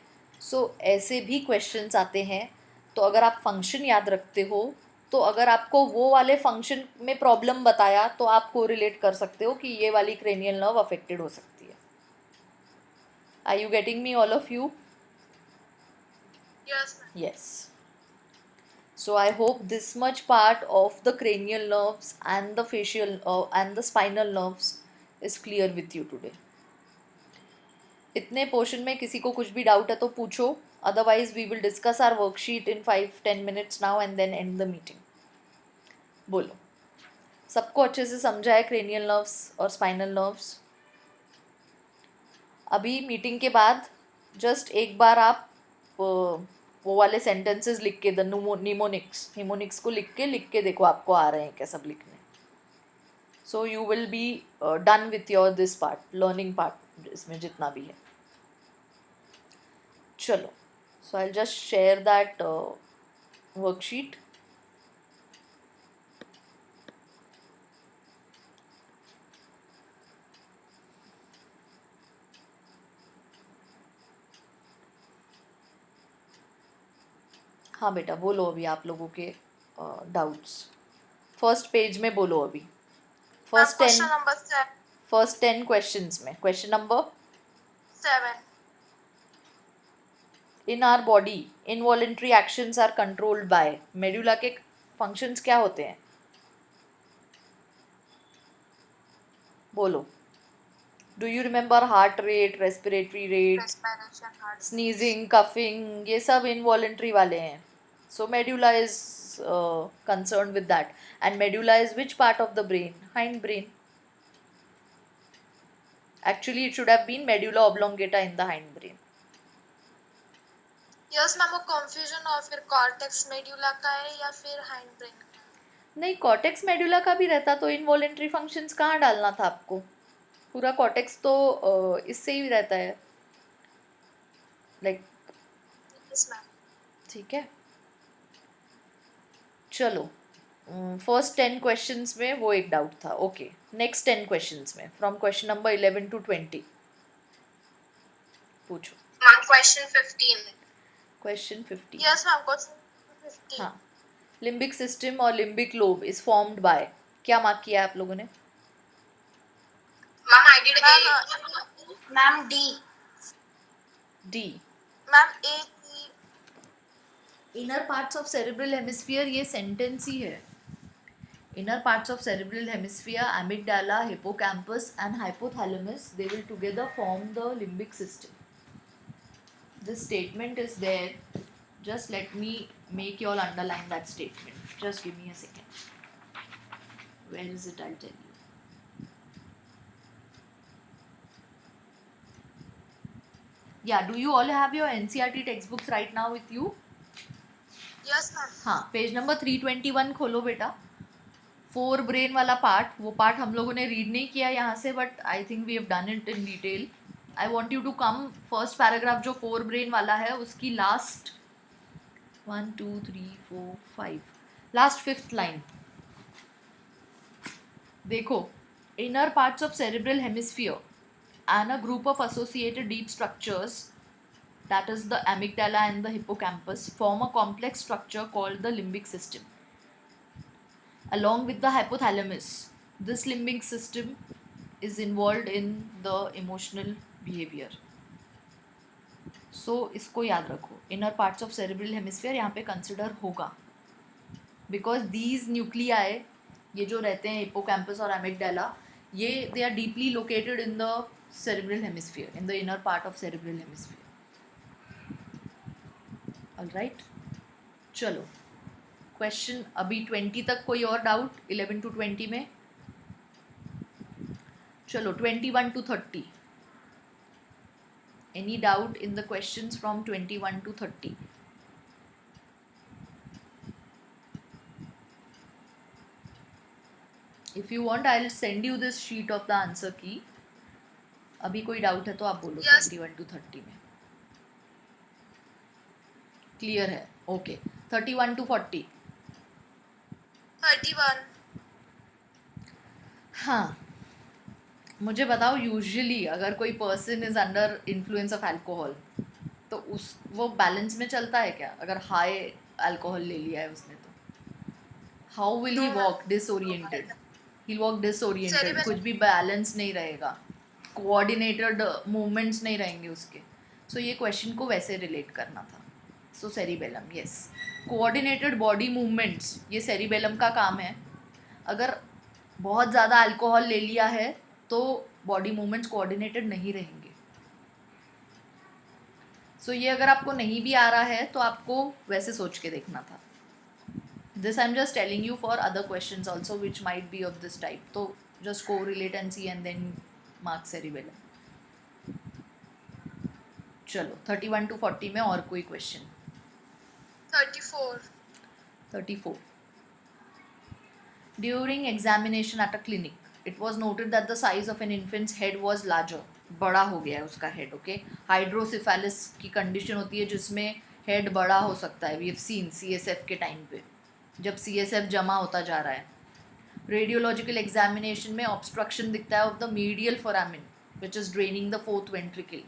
सो ऐसे भी क्वेश्चंस आते हैं, तो अगर आप फंक्शन याद रखते हो, तो अगर आपको वो वाले फंक्शन में प्रॉब्लम बताया तो आप कोरिलेट कर सकते हो कि ये वाली क्रेनियल नर्व अफेक्टेड हो सकती है। Are you getting me all of you? Yes ma'am. Yes. So I hope this much part of the cranial nerves and the facial and the spinal nerves is clear with you today. इतने portion में किसी को कुछ भी doubt है तो पूछो, otherwise we will discuss our worksheet in 5-10 minutes now and then end the meeting. बोलो, सबको अच्छे से समझा है क्रेनियल नर्व्स और स्पाइनल नर्व्स? अभी मीटिंग के बाद जस्ट एक बार आप वो वाले सेंटेंसेस लिख के, द निमोनिक्स को लिख के देखो आपको आ रहे हैं क्या सब लिखने। So you will be done with your this part, learning part, इसमें जितना भी है। चलो, so I just share that worksheet. हाँ बेटा, बोलो अभी आप लोगों के डाउट्स। फर्स्ट पेज में बोलो अभी, फर्स्ट क्वेश्चन नंबर 10 क्वेश्चंस में। Question number 7। In our body involuntary actions are controlled by, medulla के फंक्शंस क्या होते हैं? बोलो। Do you remember? Heart rate, respiratory rate, respiration, heart. Sneezing, coughing, ये सब इनवॉलेंट्री वाले हैं। So medulla is concern with that. And medulla is which part of the brain? Hind brain. Actually it should have been medulla oblongata in the hind brain. Yes ma'am, वो confusion और फिर cortex medulla का है या फिर hind brain का? नहीं, cortex medulla का भी रहता तो इनवॉलेंट्री फंक्शंस कहाँ डालना था आपको? पूरा कॉर्टेक्स तो इससे ही रहता है, लाइक यस मैम। ठीक है। चलो, फर्स्ट 10 क्वेश्चंस में वो एक डाउट था। ओके, नेक्स्ट 10 क्वेश्चंस में फ्रॉम क्वेश्चन नंबर 11 to 20 पूछो। Ma'am question 15। Question 15। Yes ma'am question 15। हाँ, लिम्बिक सिस्टम और limbic lobe is formed by, क्या मार्क किया है आप लोगों ने? Ma'am I did A. Ma'am D. D. Ma'am A की। Inner parts of cerebral hemisphere, ये सेंटेंस ही है। Inner parts of cerebral hemisphere, amygdala, hippocampus and hypothalamus, they will together form the limbic system. This statement is there. Just let me make you all underline that statement. Just give me a second. Where is it? I'll tell you. Yeah, do you all have your NCERT textbooks right now with you? Yes ma'am. हाँ, page number 321 खोलो बेटा। 4 brain वाला part, वो part हम लोगों ने read नहीं किया यहाँ से, but I think we have done it in detail. I want you to come first paragraph जो 4 ब्रेन वाला है उसकी लास्ट 1 2 3 4 5 लास्ट 5th लाइन देखो। Inner parts of cerebral hemisphere and a group of associated deep structures, that is the amygdala and the hippocampus, form a complex structure called the limbic system. Along with the hypothalamus, this limbic system is involved in the emotional behavior. So इसको याद रखो, inner parts of cerebral hemisphere यहाँ पे consider होगा, because these nuclei, ये जो रहते हैं hippocampus और amygdala, ये they are deeply located in the cerebral hemisphere, in the inner part of cerebral hemisphere. Alright, चलो क्वेश्चन अभी 20 तक कोई और डाउट? 11 to 20 में चलो 21 to 30। Any doubt in the questions from 21 to 30? If you want I will send you this sheet of the answer की। अभी कोई डाउट है तो आप बोलो। Yes. 21 to 30 में क्लियर है? Okay, 31 to 40। 31। हाँ, मुझे बताओ, यूजुअली अगर कोई person is under influence of alcohol तो उस वो बैलेंस में चलता है क्या? अगर हाई अल्कोहल ले लिया है उसने तो how will he walk? Disoriented, he walk disoriented, कुछ भी बैलेंस नहीं रहेगा, कोऑर्डिनेटेड मूवमेंट्स नहीं रहेंगे उसके। सो ये क्वेश्चन को वैसे रिलेट करना था। So cerebellum, yes, coordinated body movements, ये सेरिबेलम का काम है। अगर बहुत ज़्यादा अल्कोहल ले लिया है तो बॉडी मूवमेंट्स कोऑर्डिनेटेड नहीं रहेंगे। सो ये अगर आपको नहीं भी आ रहा है तो आपको वैसे सोच के देखना था। This I am just telling you for other questions also which might be of this type, तो जस्ट को relate and see and then mark cerebellum. चलो 31 to 40 में और कोई question? 34। 34. During examination at a clinic, it was noted that the size of an infant's head was larger. बड़ा हो गया है उसका हेड। ओके, हाइड्रोसिफेलिस की कंडीशन होती है जिसमें हेड बड़ा हो सकता है। वी हैव सीन CSF के टाइम पे जब CSF जमा होता जा रहा है। रेडियोलॉजिकल एग्जामिनेशन में ऑब्स्ट्रक्शन दिखता है of the medial foramen which is draining the fourth ventricle.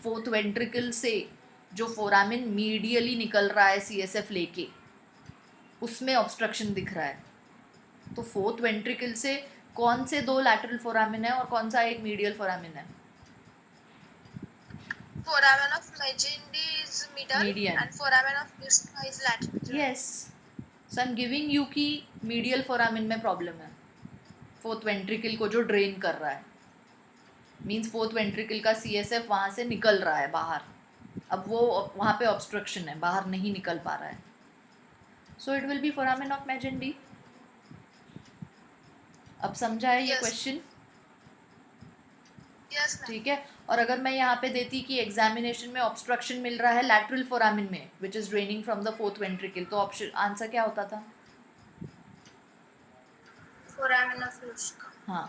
Fourth ventricle से जो फोरामिन मीडियली निकल रहा है CSF लेके, उसमें ऑब्स्ट्रक्शन दिख रहा है। तो फोर्थ वेंट्रिकल से कौन से 2 लैटरल फोरामिन है और कौन सा एक मीडियल फोरामिन है? Foramen of Magendie is middle Median. and foramen of Bisma is lateral. Yes, so I am giving you कि मीडियल फोरामिन में प्रॉब्लम है, फोर्थ वेंट्रिकल को जो ड्रेन कर रहा है। मीन्स फोर्थ वेंट्रिकल का CSF वहाँ से निकल रहा है बाहर, अब वो वहाँ पे ऑब्स्ट्रक्शन है, बाहर नहीं निकल पा रहा है। So it will be foramen of Magendie. अब समझा है ये Yes. क्वेश्चन? Yes ma'am. ठीक है। और अगर मैं यहाँ पे देती कि एग्जामिनेशन में ऑब्स्ट्रक्शन मिल रहा है लैटरल फोरामिन में which is draining from the fourth ventricle, तो ऑप्शन आंसर क्या होता था? Foramen of Luschka. हाँ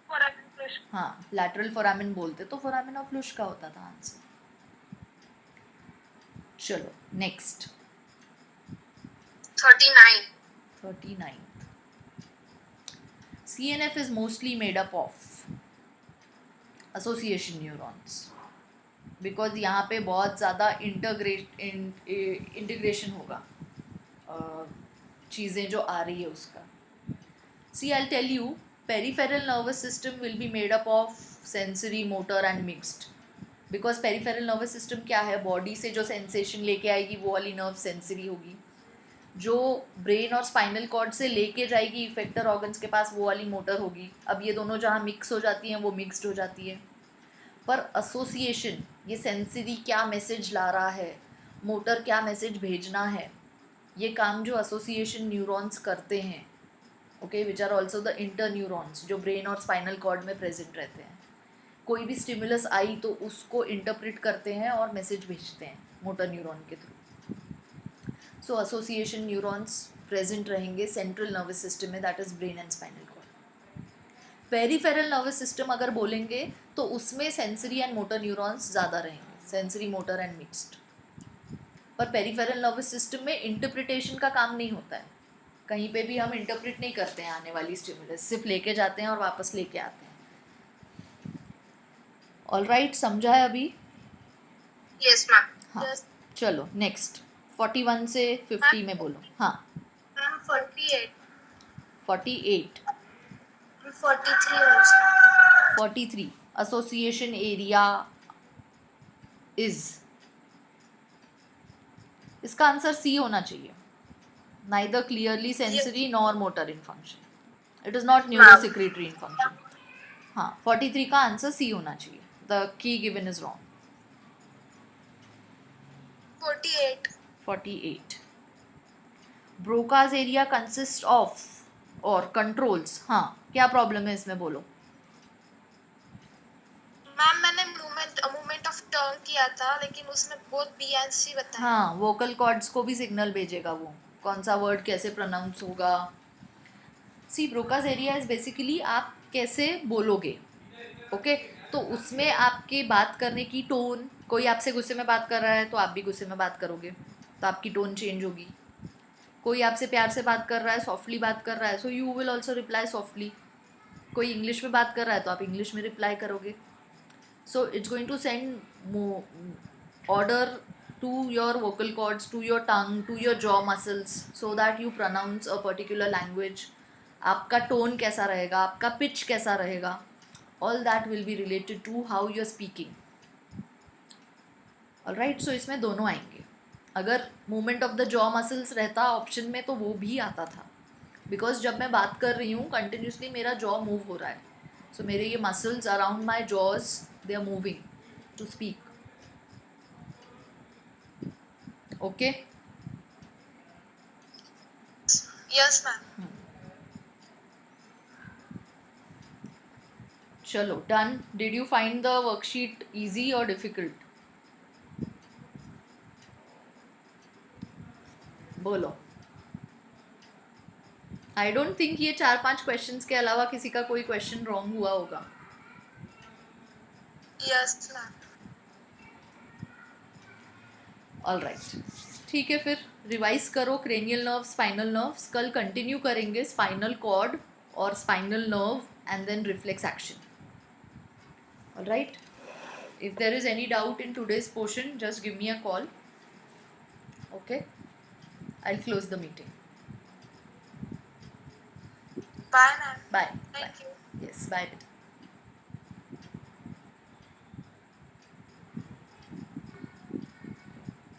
फोरामेन फ्लुश्का। हाँ, लैटरल फोरामिन बोलते तो फोरामिन ऑफ लुश्का होता था आंसर। चलो next 39 39th. CNF is mostly made up of association neurons because यहाँ पे बहुत ज़्यादा इंटीग्रेशन होगा चीज़ें जो आ रही है उसका. See, I'll tell you, peripheral nervous system will be made up of sensory, motor and mixed. Because peripheral nervous system क्या है, बॉडी से जो सेंसेशन लेके आएगी वो वाली नर्व सेंसरी होगी, जो ब्रेन और स्पाइनल कॉर्ड से लेके जाएगी इफेक्टर ऑर्गन्स के पास वो वाली मोटर होगी. अब ये दोनों जहाँ मिक्स हो जाती हैं वो मिक्स्ड हो जाती है. पर एसोसिएशन, ये सेंसरी क्या मैसेज ला रहा है, मोटर क्या मैसेज भेजना है, ये काम जो एसोसिएशन न्यूरॉन्स करते हैं, okay, which are also the inter neurons जो ब्रेन और स्पाइनल कॉर्ड में प्रेजेंट रहते हैं. कोई भी स्टिमुलस आई तो उसको इंटरप्रेट करते हैं और मैसेज भेजते हैं मोटर न्यूरॉन के through. So association neurons present रहेंगे सेंट्रल नर्वस सिस्टम में, that is brain and spinal cord. Peripheral nervous system अगर बोलेंगे तो उसमें सेंसरी एंड मोटर न्यूरॉन्स ज़्यादा रहेंगे, सेंसरी, मोटर एंड मिक्स्ड. पर पेरिफेरल नर्वस सिस्टम में इंटरप्रिटेशन का काम नहीं होता है, कहीं पे भी हम इंटरप्रेट नहीं करते हैं आने वाली स्टिमुलस, सिर्फ लेके जाते हैं और वापस लेके आते हैं. ऑल राइट, समझा है अभी? Yes ma'am. हाँ चलो नेक्स्ट 41 से 50 में बोलो. हाँ ma'am 48 48 43 also. 43 association area is, इसका आंसर सी होना चाहिए. Neither clearly sensory nor motor in function, it is not neurosecretory in function. हाँ 43 का आंसर सी होना चाहिए. The key given is wrong. 48 Broca's area consist of और controls. हाँ क्या प्रॉब्लम है इसमें बोलो. मैम मैंने मूवमेंट ऑफ टर्न किया था लेकिन उसमें बहुत बी एंड सी बताया. हाँ, वोकल कॉर्ड्स को भी सिग्नल भेजेगा वो, कौन सा वर्ड कैसे प्रोनाउंस होगा. सी ब्रोकाज एरिया इज बेसिकली आप कैसे बोलोगे, ओके. तो उसमें आपके बात करने की टोन, कोई आपसे गुस्से में बात कर रहा है तो आप भी गुस्से में बात करोगे तो आपकी टोन चेंज होगी. कोई आपसे प्यार से बात कर रहा है, सॉफ्टली बात कर रहा है, सो you will also reply softly. कोई इंग्लिश में बात कर रहा है तो आप इंग्लिश में रिप्लाई करोगे. So it's going to send order to your vocal cords, to your tongue, to your jaw muscles, so that you pronounce a particular language. आपका टोन कैसा रहेगा, आपका पिच कैसा रहेगा, all that will be related to how you are speaking. Alright, so इसमें दोनों आएंगे. अगर movement of the jaw muscles रहता ऑप्शन में तो वो भी आता था, बिकॉज जब मैं बात कर रही हूँ कंटिन्यूसली मेरा जॉ मूव हो रहा है, सो मेरे ये muscles around my jaws they are moving to speak. Okay yes ma'am. चलो done. Did you find the worksheet easy और डिफिकल्ट? बोलो. आई डोंट थिंक ये 4-5 क्वेश्चंस के अलावा किसी का कोई क्वेश्चन रॉन्ग हुआ होगा. Yes ma'am. ऑल राइट, ठीक है, फिर रिवाइज करो क्रेनियल नर्व, स्पाइनल नर्व्स. कल कंटिन्यू करेंगे स्पाइनल कॉर्ड और spinal nerve and then reflex action. All right, if there is any doubt in today's portion just give me a call. Okay, I will close the meeting. Bye ma'am. Bye. Thank you. Yes, bye.